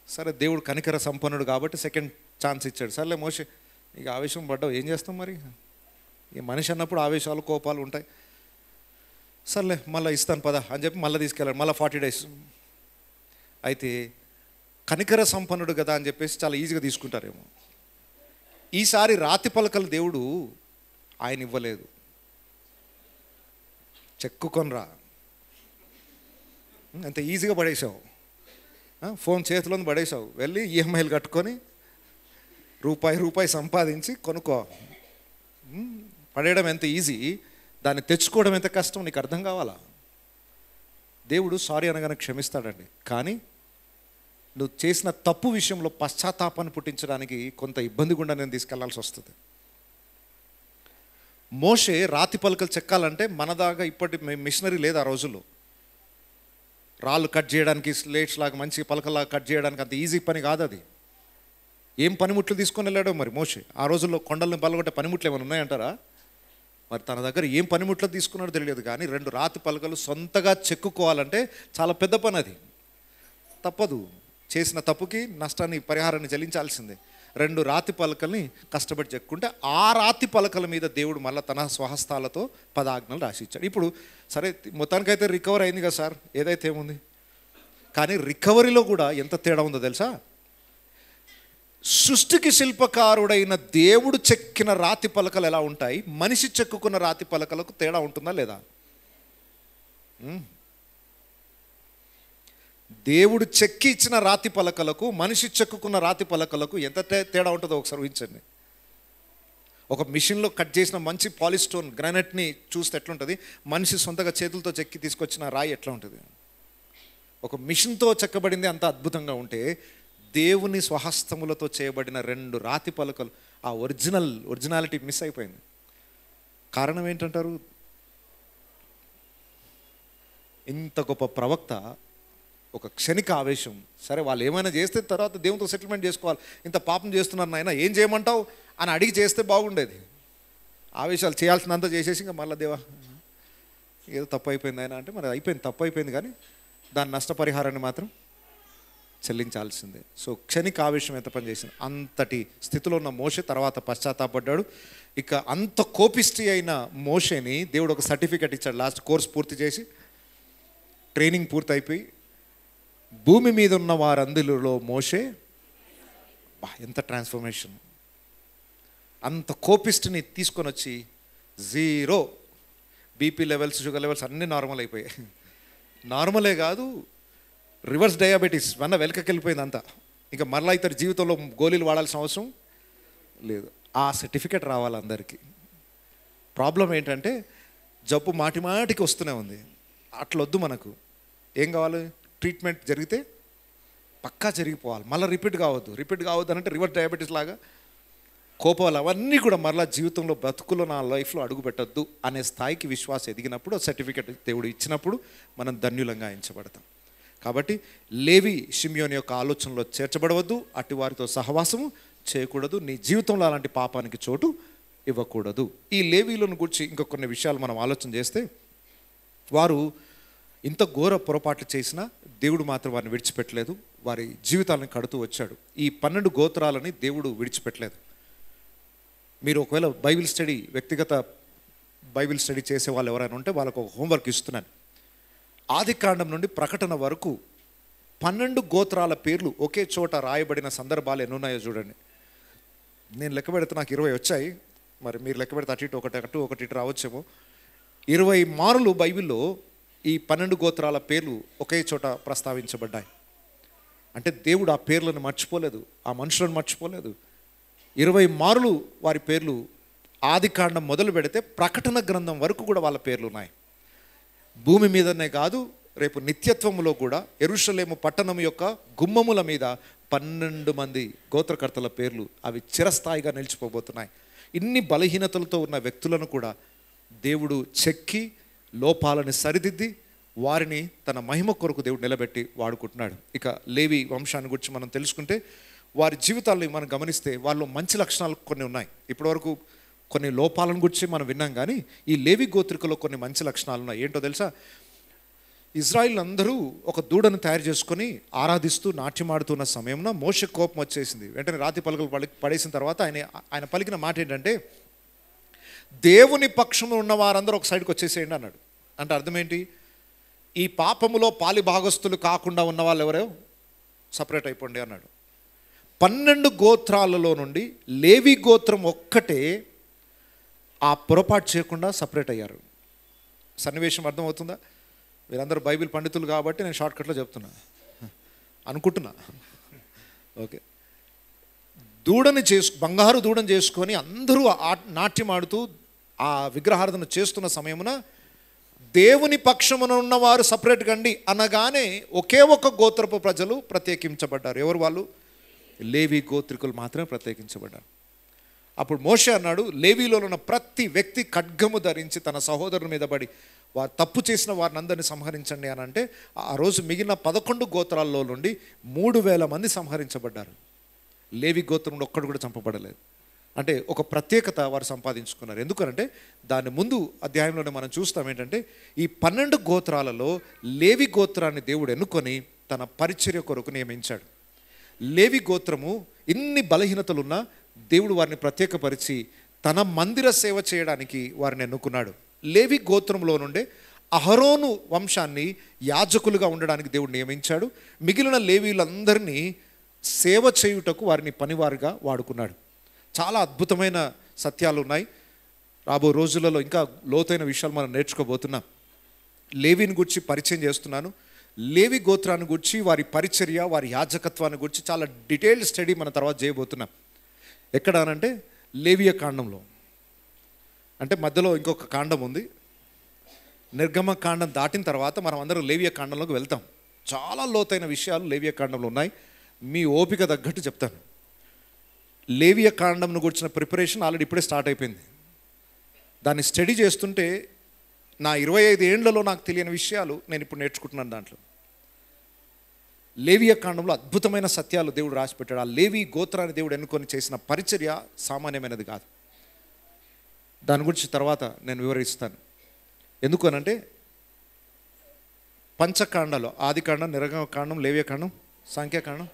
Speaker 1: సరే, దేవుడు కనికర సంపన్నుడు కాబట్టి సెకండ్ ఛాన్స్ ఇచ్చాడు. సర్లే మోషే, ఇక ఆవేశం పడ్డావు, ఏం చేస్తాం మరి? ఈ మనిషి అన్నప్పుడు ఆవేశాలు కోపాలు ఉంటాయి. సర్లే మళ్ళీ ఇస్తాను పద అని చెప్పి మళ్ళీ తీసుకెళ్ళాడు. మళ్ళీ 40 days. అయితే కనికర సంపన్నుడు కదా అని చెప్పేసి చాలా ఈజీగా తీసుకుంటారేమో. ఈసారి రాతి పలకలు దేవుడు ఆయన ఇవ్వలేదు. చెక్కుకొనరా, అంత ఈజీగా పడేసావు. ఫోన్ చేతిలో పడేసావు, వెళ్ళి ఈఎంఐలు కట్టుకొని రూపాయి సంపాదించి కొనుక్కో. పడేయడం ఎంత ఈజీ, దాన్ని తెచ్చుకోవడం ఎంత కష్టం నీకు అర్థం కావాలా? దేవుడు సారీ అనగానే క్షమిస్తాడండి, కానీ నువ్వు చేసిన తప్పు విషయంలో పశ్చాత్తాపాన్ని పుట్టించడానికి కొంత ఇబ్బంది గుండా నేను తీసుకెళ్లాల్సి వస్తుంది. మోషే రాతి పలకలు చెక్కాలంటే మనదాగా ఇప్పటి మిషనరీ లేదు ఆ రోజుల్లో. రాళ్ళు కట్ చేయడానికి, స్లేట్స్ లాగా మంచి పలకలాగా కట్ చేయడానికి అంత ఈజీ పని కాదు అది. ఏం పనిముట్లు తీసుకొని వెళ్ళాడో మరి మోషే. ఆ రోజుల్లో కొండలను పలగొట్టే పనిముట్లు ఏమైనా ఉన్నాయంటారా? మరి తన దగ్గర ఏం పనిముట్లు తీసుకున్నాడో తెలియదు, కానీ 2 రాతి పలకలు సొంతగా చెక్కుకోవాలంటే చాలా పెద్ద పని అది. తప్పదు, చేసిన తప్పుకి నష్టాన్ని పరిహారాన్ని చెల్లించాల్సిందే. 2 రాతి పలకల్ని కష్టపడి చెక్కుంటే ఆ రాతి పలకల మీద దేవుడు మళ్ళీ తన స్వహస్తాలతో 10 ఆజ్ఞలు రాసిచ్చాడు. ఇప్పుడు సరే, మొత్తానికైతే రికవర్ అయింది కదా సార్, ఏదైతే ఏముంది. కానీ రికవరీలో కూడా ఎంత తేడా ఉందో తెలుసా? సృష్టికి శిల్పకారుడైన దేవుడు చెక్కిన రాతి పలకలు ఎలా ఉంటాయి, మనిషి చెక్కుకున్న రాతి పలకలకు తేడా ఉంటుందా లేదా? దేవుడు చెక్కి ఇచ్చిన రాతి పలకలకు, మనిషి చెక్కుకున్న రాతి పలకలకు ఎంత తేడా ఉంటుందో ఒకసారి ఊహించండి. ఒక మిషన్లో కట్ చేసిన మంచి పాలిస్టోన్ గ్రానైట్ని చూస్తే ఎట్లుంటుంది, మనిషి సొంతగా చేతులతో చెక్కి తీసుకొచ్చిన రాయి ఎట్లా ఉంటుంది? ఒక మిషన్తో చెక్కబడింది అంత అద్భుతంగా ఉంటే, దేవుని స్వహస్తములతో చేయబడిన 2 రాతి పలకలు, ఆ ఒరిజినాలిటీ మిస్ అయిపోయింది. కారణం ఏంటంటారు? ఇంత గొప్ప ప్రవక్త ఒక క్షణిక ఆవేశం, సరే వాళ్ళు ఏమైనా చేస్తే తర్వాత దేవునితో సెటిల్మెంట్ చేసుకోవాలి, ఇంత పాపం చేస్తున్నారు నాయన ఏం చేయమంటావు అని అడిగి చేస్తే బాగుండేది. ఆవేశాలు చేయాల్సినంత చేసేసి ఇంకా మళ్ళీ దేవా ఏదో తప్పు అయిపోయింది ఆయన అంటే, మరి అయిపోయింది, తప్పు అయిపోయింది, కానీ దాని నష్టపరిహారాన్ని మాత్రం చెల్లించాల్సిందే. సో క్షణిక ఆవేశం ఎంత పని చేసింది. అంతటి స్థితిలో ఉన్న మోషే తర్వాత పశ్చాత్తాపడ్డాడు. ఇక అంత కోపిష్టి అయిన మోషేని దేవుడు ఒక సర్టిఫికెట్ ఇచ్చాడు. లాస్ట్ కోర్స్ పూర్తి చేసి ట్రైనింగ్ పూర్తయిపోయి భూమి మీద ఉన్న వారందరిలో మోషే, ఎంత ట్రాన్స్ఫర్మేషన్! అంత కోపిస్ట్ని తీసుకొని వచ్చి 0 బీపీ లెవెల్స్, షుగర్ లెవెల్స్ అన్నీ నార్మల్ అయిపోయాయి. నార్మలే కాదు, రివర్స్ డయాబెటీస్ వెనకకి వెళ్ళిపోయింది అంతా. ఇంకా మరలా ఇతర జీవితంలో గోళీలు వాడాల్సిన అవసరం లేదు. ఆ సర్టిఫికెట్ రావాలి అందరికీ. ప్రాబ్లం ఏంటంటే జబ్బు మాటికి వస్తూనే ఉంది. అట్లొద్దు మనకు. ఏం కావాలి? ట్రీట్మెంట్ జరిగితే పక్కా జరిగిపోవాలి, మళ్ళీ రిపీట్ కావద్దు అంటే రివర్స్ డయాబెటీస్ లాగా కోపాలు అవన్నీ కూడా మరలా జీవితంలో బ్రతుకులో నా లైఫ్లో అడుగు పెట్టద్దు అనే స్థాయికి విశ్వాసం ఎదిగినప్పుడు, సర్టిఫికెట్ దేవుడు ఇచ్చినప్పుడు మనం ధన్యులంగా ఎంచబడతాం. కాబట్టి లేవి షిమ్యోని యొక్క ఆలోచనలో చేర్చబడవద్దు, అటు వారితో సహవాసము చేయకూడదు, నీ జీవితంలో అలాంటి పాపానికి చోటు ఇవ్వకూడదు. ఈ లేవీలను గురించి ఇంకా కొన్ని విషయాలు మనం ఆలోచన చేస్తే, వారు ఇంత ఘోర పొరపాట్లు చేసినా దేవుడు మాత్రం వారిని విడిచిపెట్టలేదు, వారి జీవితాలను కడుతూ వచ్చాడు. ఈ 12 గోత్రాలని దేవుడు విడిచిపెట్టలేదు. మీరు ఒకవేళ వ్యక్తిగత బైబిల్ స్టడీ చేసే వాళ్ళు ఎవరైనా ఉంటే వాళ్ళకు ఒక హోంవర్క్ ఇస్తున్నాను. ఆదికాండం నుండి ప్రకటన వరకు 12 గోత్రాల పేర్లు ఒకే చోట రాయబడిన సందర్భాలు ఎన్నున్నాయో చూడండి. నేను లెక్క పెడితే నాకు 20 వచ్చాయి. మరి మీరు లెక్క పెడితే అటు ఒకటి రావచ్చేమో. 20 మారులు బైబిల్లో ఈ 12 గోత్రాల పేర్లు ఒకే చోట ప్రస్తావించబడ్డాయి. అంటే దేవుడు ఆ పేర్లను మర్చిపోలేదు, ఆ మనుషులను మర్చిపోలేదు. 20 మారులు వారి పేర్లు ఆదికాండం మొదలు పెడితే ప్రకటన గ్రంథం వరకు కూడా వాళ్ళ పేర్లు ఉన్నాయి. భూమి మీదనే కాదు, రేపు నిత్యత్వములో కూడా యెరూషలేము పట్టణం యొక్క గుమ్మముల మీద 12 మంది గోత్రకర్తల పేర్లు అవి చిరస్థాయిగా నిలిచిపోబోతున్నాయి. ఇన్ని బలహీనతలతో ఉన్న వ్యక్తులను కూడా దేవుడు చెక్కి లోపాలను సరిదిద్ది వారిని తన మహిమ కొరకు దేవుడు నిలబెట్టి వాడుకుంటున్నాడు. ఇక లేవి వంశాన్ని గురించి మనం తెలుసుకుంటే, వారి జీవితాలను మనం గమనిస్తే వాళ్ళలో మంచి లక్షణాలు కొన్ని ఉన్నాయి. ఇప్పటివరకు కొన్ని లోపాలను గురించి మనం విన్నాం, కానీ ఈ లేవి గోత్రికలో కొన్ని మంచి లక్షణాలు ఉన్నాయి. ఏంటో తెలుసా? ఇజ్రాయిల్ అందరూ ఒక దూడను తయారు చేసుకొని ఆరాధిస్తూ నాట్యమాడుతున్న సమయంలో మోషే కోపం వచ్చేసింది. వెంటనే రాతి పలకలు పడేసిన తర్వాత ఆయన పలికిన మాట ఏంటంటే, దేవుని పక్షంలో ఉన్న వారందరూ ఒక సైడ్కి వచ్చేసేయండి అన్నాడు. అంటే అర్థం ఏంటి? ఈ పాపములో పాలి భాగస్తులు కాకుండా ఉన్న వాళ్ళు ఎవరో సపరేట్ అయిపోండి అన్నాడు. 12 గోత్రాలలో నుండి లేవి గోత్రం ఒక్కటే ఆ పొరపాటు చేయకుండా సపరేట్ అయ్యారు. సన్నివేశం అర్థమవుతుందా? మీరందరూ బైబిల్ పండితులు కాబట్టి నేను షార్ట్కట్లో చెప్తున్నా అనుకుంటున్నా. ఓకే, బంగారు దూడని చేసుకొని అందరూ నాట్యం ఆడుతూ ఆ విగ్రహారాధన చేస్తున్న సమయమున దేవుని పక్షమున ఉన్నవారు సపరేట్ కండి అనగానే ఒకే ఒక గోత్రపు ప్రజలు ప్రత్యేకించబడ్డారు. ఎవరు వాళ్ళు? లేవి గోత్రికులు మాత్రమే ప్రత్యేకించబడ్డారు. అప్పుడు మోషే అన్నాడు, లేవీలో ఉన్న ప్రతి వ్యక్తి ఖడ్గము ధరించి తన సహోదరుల మీద పడి వారు తప్పు చేసిన వారిని అందరినీ సంహరించండి అని అంటే, ఆ రోజు మిగిలిన 11 గోత్రాల్లో నుండి 3000 మంది సంహరించబడ్డారు. లేవి గోత్రంలో ఒక్కడు కూడా చంపబడలేదు. అంటే ఒక ప్రత్యేకత వారు సంపాదించుకున్నారు. ఎందుకనంటే దాని ముందు అధ్యాయంలోనే మనం చూస్తాం ఏంటంటే, ఈ 12 గోత్రాలలో లేవి గోత్రాన్ని దేవుడు ఎన్నుకొని తన పరిచర్య కొరకు నియమించాడు. లేవి గోత్రము ఇన్ని బలహీనతలున్నా దేవుడు వారిని ప్రత్యేకపరిచి తన మందిర సేవ చేయడానికి వారిని ఎన్నుకున్నాడు. లేవి గోత్రంలో నుండే అహరోను వంశాన్ని యాజకులుగా ఉండడానికి దేవుడు నియమించాడు. మిగిలిన లేవీలందరినీ సేవ చేయుటకు వారిని పనివారుగా వాడుకున్నాడు. చాలా అద్భుతమైన సత్యాలు ఉన్నాయి. రాబో రోజులలో ఇంకా లోతైన విషయాలు మనం నేర్చుకోబోతున్నాం. లేవిని గురించి పరిచయం చేస్తున్నాను. లేవి గోత్రాన్ని గురించి, వారి పరిచర్య, వారి యాజకత్వాన్ని గురించి చాలా డీటెయిల్డ్ స్టడీ మన తర్వాత చేయబోతున్నాం. ఎక్కడ అనంటే లేవియ కాండంలో. అంటే మధ్యలో ఇంకొక కాండం ఉంది. నిర్గమ కాండం దాటిన తర్వాత మనం అందరం లేవియ కాండంలోకి వెళ్తాం. చాలా లోతైన విషయాలు లేవియ కాండంలో ఉన్నాయి. మీ ఓపిక తగ్గట్టు చెప్తాను. లేవియ కాండంను గురించిన ప్రిపరేషన్ ఆల్రెడీ ఇప్పుడే స్టార్ట్ అయిపోయింది. దాన్ని స్టడీ చేస్తుంటే నా 25 ఏండ్లలో నాకు తెలియని విషయాలు నేను ఇప్పుడు నేర్చుకుంటున్నాను. దాంట్లో లేవియ కాండంలో అద్భుతమైన సత్యాలు దేవుడు రాసిపెట్టాడు. ఆ లేవి గోత్రాన్ని దేవుడు ఎన్నుకొని చేసిన పరిచర్య సామాన్యమైనది కాదు. దాని గురించి తర్వాత నేను వివరిస్తాను. ఎందుకనంటే పంచకాండాలు, ఆదికాండం, నిర్గమకాండం, లేవియకాండం, సంఖ్యాకాండం,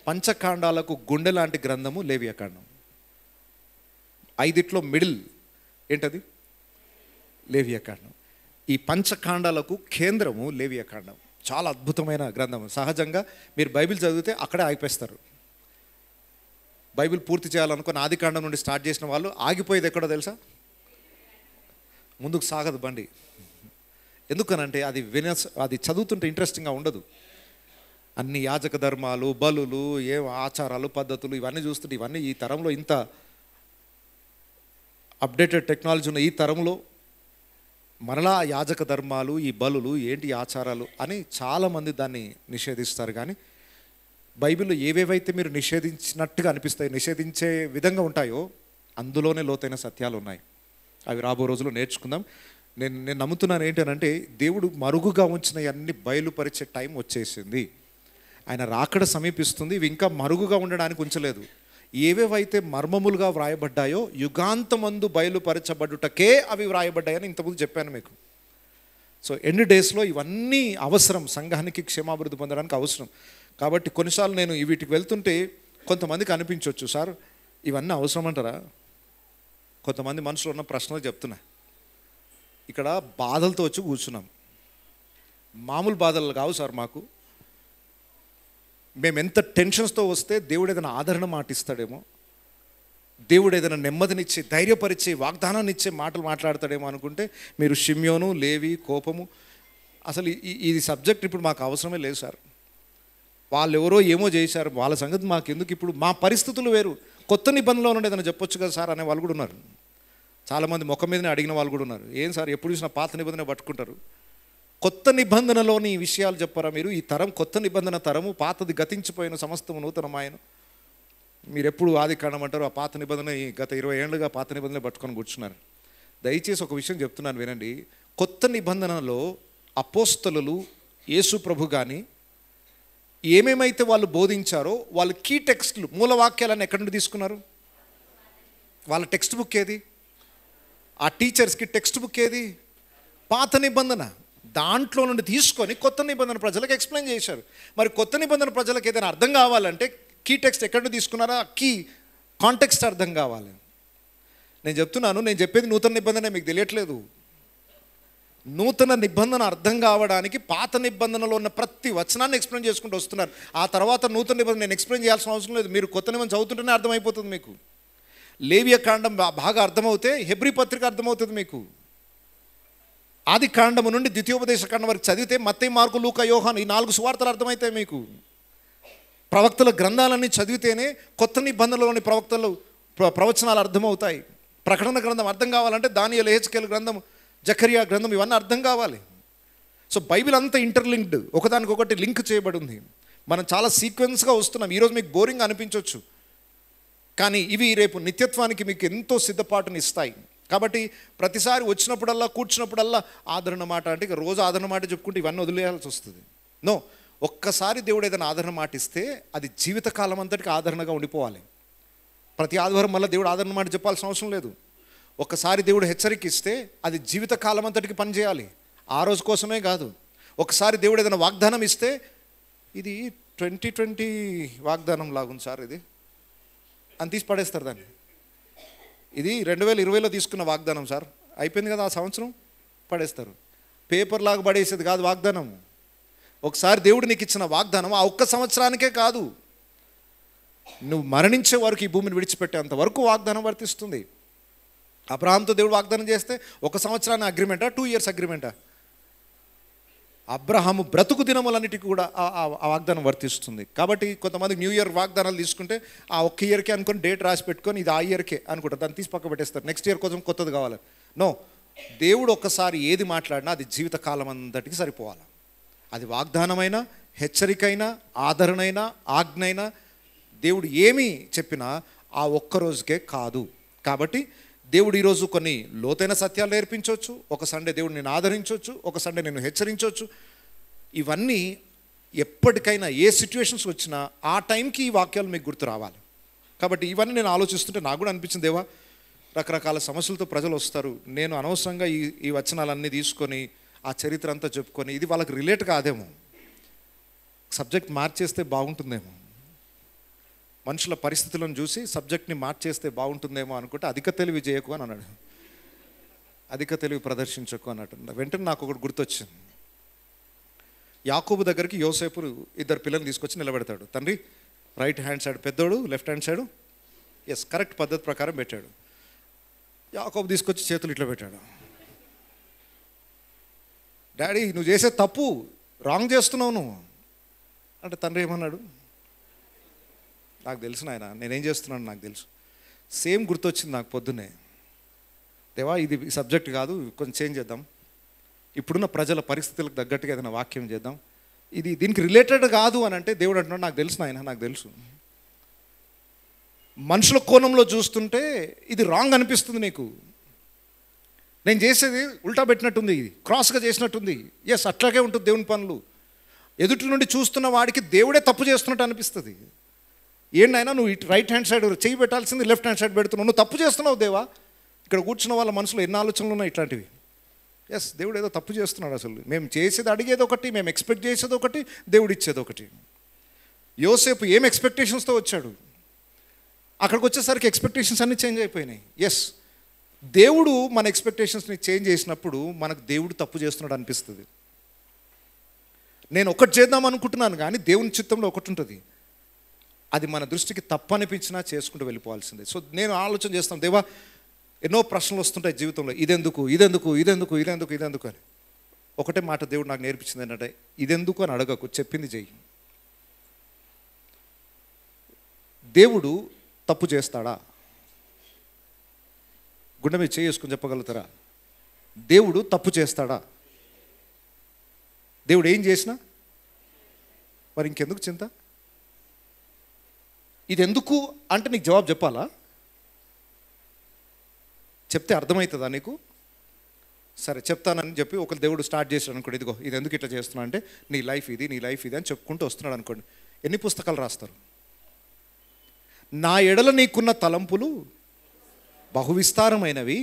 Speaker 1: పంచకాండాలకు గుండె లాంటి గ్రంథము లేవియకాండం. 5 మిడిల్ ఏంటది? లేవియకాండం. ఈ పంచకాండాలకు కేంద్రము లేవియకాండం. చాలా అద్భుతమైన గ్రంథం. సహజంగా మీరు బైబిల్ చదివితే అక్కడే ఆగిపోస్తారు. బైబిల్ పూర్తి చేయాలనుకుని ఆదికాండం నుండి స్టార్ట్ చేసిన వాళ్ళు ఆగిపోయేది ఎక్కడో తెలుసా? ముందుకు సాగదు బండి. ఎందుకనంటే అది చదువుతుంటే ఇంట్రెస్టింగ్గా ఉండదు. అన్ని యాజక ధర్మాలు, బలులు, ఏ ఆచారాలు, పద్ధతులు ఇవన్నీ చూస్తుంటే ఇవన్నీ ఈ తరంలో, ఇంత అప్డేటెడ్ టెక్నాలజీ ఉన్న ఈ తరంలో మరలా యాజక ధర్మాలు, ఈ బలులు ఏంటి, ఆచారాలు అని చాలామంది దాన్ని నిషేధిస్తారు. కానీ బైబిల్లో ఏవేవైతే మీరు నిషేధించినట్టుగా అనిపిస్తాయి, నిషేధించే విధంగా ఉంటాయో అందులోనే లోతైన సత్యాలు ఉన్నాయి. అవి రాబో రోజుల్లో నేర్చుకుందాం. నేను నమ్ముతున్నాను ఏంటనంటే దేవుడు మరుగుగా ఉంచిన అన్ని బయలుపరిచే టైం వచ్చేసింది. ఆయన రాకడ సమీపిస్తుంది. ఇవి ఇంకా మరుగుగా ఉండడానికి ఉంచలేదు. ఏవేవైతే మర్మములుగా వ్రాయబడ్డాయో యుగాంతమందు బయలుపరచబడుటకే అవి వ్రాయబడ్డాయని ఇంతకుముందు చెప్పాను మీకు. సో ఎండ్ డేస్లో ఇవన్నీ అవసరం, సంఘానికి క్షేమాభివృద్ధి పొందడానికి అవసరం. కాబట్టి కొన్నిసార్లు నేను వీటికి వెళ్తుంటే కొంతమందికి అనిపించవచ్చు, సార్ ఇవన్నీ అవసరం అంటారా? కొంతమంది మనసులో ఉన్న ప్రశ్నలు చెప్తున్నా. ఇక్కడ బాధలతో వచ్చి కూర్చున్నాం. మామూలు బాధలు కావు సార్ మాకు. మేము ఎంత టెన్షన్స్తో వస్తే దేవుడు ఏదైనా ఆదరణ మాట ఇస్తాడేమో, దేవుడు ఏదైనా నెమ్మదినిచ్చి ధైర్యపరిచి వాగ్దానాన్ని ఇచ్చే మాటలు మాట్లాడతాడేమో అనుకుంటే మీరు షిమ్యోను, లేవి, కోపము, అసలు ఇది సబ్జెక్ట్ ఇప్పుడు మాకు అవసరమే లేదు సార్. వాళ్ళు ఎవరో ఏమో చేశారు, వాళ్ళ సంగతి మాకు ఎందుకు, ఇప్పుడు మా పరిస్థితులు వేరు. కొత్త నిబంధనలో నుండి ఏదైనా చెప్పొచ్చు కదా సార్ అనే వాళ్ళు కూడా ఉన్నారు. చాలామంది ముఖం మీదనే అడిగిన వాళ్ళు కూడా ఉన్నారు. ఏం సార్ ఎప్పుడు చూసినా పాత నిబంధన పట్టుకుంటారు, కొత్త నిబంధనలోని విషయాలు చెప్పారా మీరు? ఈ తరం కొత్త నిబంధన తరము, పాతది గతించిపోయిన సమస్తము నూతనమాయను. మీరు ఎప్పుడు ఆది కాండం అంటారు, ఆ పాత నిబంధన గత 20 ఏళ్ళుగా పాత నిబంధన పట్టుకొని కూర్చున్నారు. దయచేసి ఒక విషయం చెప్తున్నాను వినండి. కొత్త నిబంధనలో అపోస్తలులు, యేసు ప్రభు కానీ ఏమేమైతే వాళ్ళు బోధించారో వాళ్ళ కీ టెక్స్ట్లు, మూలవాక్యాలను ఎక్కడి నుండి తీసుకున్నారు? వాళ్ళ టెక్స్ట్ బుక్ ఏది? ఆ టీచర్స్కి టెక్స్ట్ బుక్ ఏది? పాత నిబంధన. దాంట్లో నుండి తీసుకొని కొత్త నిబంధన ప్రజలకు ఎక్స్ప్లెయిన్ చేశారు. మరి కొత్త నిబంధన ప్రజలకు ఏదైనా అర్థం కావాలంటే కీ టెక్స్ట్ ఎక్కడి నుండి తీసుకున్నారా? కీ కాంటెక్స్ట్ అర్థం కావాలి. నేను చెప్తున్నాను, నేను చెప్పేది నూతన నిబంధన మీకు తెలియట్లేదు. నూతన నిబంధన అర్థం కావడానికి పాత నిబంధనలో ఉన్న ప్రతి వచనాన్ని ఎక్స్ప్లెయిన్ చేసుకుంటూ వస్తున్నారు. ఆ తర్వాత నూతన నిబంధన నేను ఎక్స్ప్లెయిన్ చేయాల్సిన అవసరం లేదు. మీరు కొత్త నిబంధన చదువుతుంటేనే అర్థమైపోతుంది మీకు. లేవియ కాండం బాగా అర్థమవుతే హెబ్రీ పత్రిక అర్థమవుతుంది మీకు. ఆది కాండము నుండి ద్వితీయోపదేశ కాండం వరకు చదివితే మత్తయి, మార్కు, లూకా, యోహాను ఈ 4 సువార్తలు అర్థమవుతాయి మీకు. ప్రవక్తల గ్రంథాలన్నీ చదివితేనే కొత్త నిబంధనలోని ప్రవచనాలు అర్థమవుతాయి. ప్రకటన గ్రంథం అర్థం కావాలంటే దానియేలు, యెహెజ్కేలు గ్రంథం, జకరియా గ్రంథం ఇవన్నీ అర్థం కావాలి. సో బైబిల్ అంతా ఇంటర్లింక్డ్, ఒకదానికొకటి లింక్ చేయబడి ఉంది. మనం చాలా సీక్వెన్స్గా వస్తున్నాం. ఈరోజు మీకు బోరింగ్ అనిపించవచ్చు, కానీ ఇవి రేపు నిత్యత్వానికి మీకు ఎంతో సిద్ధపాటుని ఇస్తాయి. కాబట్టి ప్రతిసారి వచ్చినప్పుడల్లా, కూర్చున్నప్పుడల్లా ఆదరణ మాట అంటే ఇక రోజు ఆదరణ మాట చెప్పుకుంటే ఇవన్నీ వదిలేయాల్సి వస్తుంది. నో, ఒక్కసారి దేవుడు ఏదైనా ఆదరణ మాట ఇస్తే అది జీవితకాలం అంతటికి ఆదరణగా ఉండిపోవాలి. ప్రతి ఆదివారం మళ్ళీ దేవుడు ఆదరణ మాట చెప్పాల్సిన అవసరం లేదు. ఒకసారి దేవుడు హెచ్చరిక ఇస్తే అది జీవితకాలం అంతటికి పనిచేయాలి, ఆ రోజు కోసమే కాదు. ఒకసారి దేవుడు ఏదైనా వాగ్దానం ఇస్తే ఇది 2020 వాగ్దానం లాగుంది సార్ ఇది అని తీసి పడేస్తారు దాన్ని. ఇది 2020లో తీసుకున్న వాగ్దానం సార్, అయిపోయింది కదా ఆ సంవత్సరం, పడేస్తారు. పేపర్ లాగా పడేసేది కాదు వాగ్దానం. ఒకసారి దేవుడు నీకు ఇచ్చిన వాగ్దానం ఆ ఒక్క సంవత్సరానికే కాదు, నువ్వు మరణించే వరకు, ఈ భూమిని విడిచిపెట్టేంత వరకు వాగ్దానం వర్తిస్తుంది. అబ్రహాంతో దేవుడు వాగ్దానం చేస్తే 1 సంవత్సరాన్ని అగ్రిమెంటా, 2 ఇయర్స్ అగ్రిమెంటా? అబ్రహాము బ్రతుకు దినములన్నిటికీ కూడా ఆ వాగ్దానం వర్తిస్తుంది. కాబట్టి కొంతమంది న్యూ ఇయర్ వాగ్దానాలు తీసుకుంటే ఆ 1 ఇయర్కే అనుకొని డేట్ రాసి పెట్టుకొని ఇది ఆ ఇయర్కే అనుకుంటారు, దాన్ని తీసి పక్క పెట్టేస్తారు. నెక్స్ట్ ఇయర్ కోసం కొత్తది కావాలి. నో, దేవుడు ఒక్కసారి ఏది మాట్లాడినా అది జీవితకాలం అంతటికి సరిపోవాలి. అది వాగ్దానమైనా, హెచ్చరికైనా, ఆదరణైనా, ఆజ్ఞైనా, దేవుడు ఏమి చెప్పినా ఆ ఒక్క రోజుకే కాదు. కాబట్టి దేవుడు ఈరోజు కొన్ని లోతైన సత్యాలు నేర్పించవచ్చు, ఒక సండే దేవుడు నేను ఆదరించవచ్చు, ఒక సండే నేను హెచ్చరించవచ్చు. ఇవన్నీ ఎప్పటికైనా ఏ సిచ్యువేషన్స్ వచ్చినా ఆ టైంకి ఈ వాక్యాలు మీకు గుర్తు రావాలి. కాబట్టి ఇవన్నీ నేను ఆలోచిస్తుంటే నాకు కూడా అనిపించింది, దేవా రకరకాల సమస్యలతో ప్రజలు వస్తారు, నేను అనవసరంగా ఈ వచనాలన్నీ తీసుకొని ఆ చరిత్ర అంతా చెప్పుకొని ఇది వాళ్ళకి రిలేట్ కాదేమో, సబ్జెక్ట్ మార్చేస్తే బాగుంటుందేమో, మనుషుల పరిస్థితులను చూసి సబ్జెక్ట్ని మార్చేస్తే బాగుంటుందేమో అనుకుంటే అధిక తెలివి చేయకు అని అన్నాడు. అధిక తెలివి ప్రదర్శించకు అన్నట్టు. వెంటనే నాకు ఒకటి గుర్తొచ్చింది. యాకోబు దగ్గరికి యోసేపు ఇద్దరు పిల్లల్ని తీసుకొచ్చి నిలబెడతాడు. తండ్రి రైట్ హ్యాండ్ సైడ్ పెద్దోడు, left hand side, yes correct పద్ధతి ప్రకారం పెట్టాడు. యాకోబు తీసుకొచ్చి చేతులు ఇట్లా పెట్టాడు. డాడీ నువ్వు చేసే తప్పు, రాంగ్ చేస్తున్నావు నువ్వు అంటే తండ్రి ఏమన్నాడు? నాకు తెలుసు నాయన, నేనేం చేస్తున్నాను నాకు తెలుసు. సేమ్ గుర్తొచ్చింది నాకు పొద్దున్నే. దేవా ఇది సబ్జెక్ట్ కాదు, కొంచెం చేంజ్ చేద్దాం, ఇప్పుడున్న ప్రజల పరిస్థితులకు తగ్గట్టుగా ఏదైనా వాక్యం చేద్దాం, ఇది దీనికి రిలేటెడ్ కాదు అని అంటే దేవుడు అంటున్నాడు నాకు తెలుసు నాయన, నాకు తెలుసు. మనుషుల కోణంలో చూస్తుంటే ఇది రాంగ్ అనిపిస్తుంది నీకు, నేను చేసేది ఉల్టా పెట్టినట్టుంది, ఇది క్రాస్గా చేసినట్టుంది. ఎస్ అట్లాగే ఉంటుంది దేవుని పనులు. ఎదుటి నుండి చూస్తున్న వాడికి దేవుడే తప్పు చేస్తున్నట్టు అనిపిస్తుంది. ఏంటైనా నువ్వు ఇటు రైట్ హ్యాండ్ సైడ్ చెయ్యి పెట్టాల్సింది లెఫ్ట్ హ్యాండ్ సైడ్ పెడుతున్నావు, నువ్వు తప్పు చేస్తున్నావు దేవా. ఇక్కడ కూర్చున్న వాళ్ళ మనసులో ఎన్ని ఆలోచనలు ఉన్నాయి ఇట్లాంటివి. ఎస్ దేవుడు ఏదో తప్పు చేస్తున్నాడు. అసలు మేము చేసేది అడిగేది ఒకటి, మేము ఎక్స్పెక్ట్ చేసేది ఒకటి, దేవుడు ఇచ్చేది ఒకటి. యోసేపు ఏం ఎక్స్పెక్టేషన్స్తో వచ్చాడు, అక్కడికి వచ్చేసరికి ఎక్స్పెక్టేషన్స్ అన్నీ చేంజ్ అయిపోయినాయి. ఎస్ దేవుడు మన ఎక్స్పెక్టేషన్స్ని చేంజ్ చేసినప్పుడు మనకు దేవుడు తప్పు చేస్తున్నాడు అనిపిస్తుంది. నేను ఒకటి చేద్దాం అనుకుంటున్నాను కానీ దేవుని చిత్తంలో ఒకటి ఉంటుంది, అది మన దృష్టికి తప్పు అనిపించినా చేసుకుంటూ వెళ్ళిపోవాల్సిందే. సో నేను ఆలోచన చేస్తాను, దేవా ఎన్నో ప్రశ్నలు వస్తుంటాయి జీవితంలో, ఇదెందుకు ఇదెందుకు ఇదెందుకు ఇదెందుకు ఇదెందుకు అని. ఒకటే మాట దేవుడు నాకు నేర్పించింది ఏంటంటే, ఇదెందుకు అని అడగకు, చెప్పింది చెయ్యి. దేవుడు తప్పు చేస్తాడా? గుండె మీద చేసుకుని చెప్పగలుగుతారా? దేవుడు తప్పు చేస్తాడా? దేవుడు ఏం చేసినా మరి ఇంకెందుకు చింత? ఇది ఎందుకు అంటే నీకు జవాబు చెప్పాలా? చెప్తే అర్థమవుతుందా నీకు? సరే చెప్తానని చెప్పి ఒక దేవుడు స్టార్ట్ చేశాడు అనుకోండి, ఇదిగో ఇది ఎందుకు ఇట్లా చేస్తున్నా అంటే నీ లైఫ్ ఇది, నీ లైఫ్ ఇది అని చెప్పుకుంటూ వస్తున్నాడు అనుకోండి. ఎన్ని పుస్తకాలు రాస్తారు? నా ఎడల నీకున్న తలంపులు బహువిస్తారమైనవి,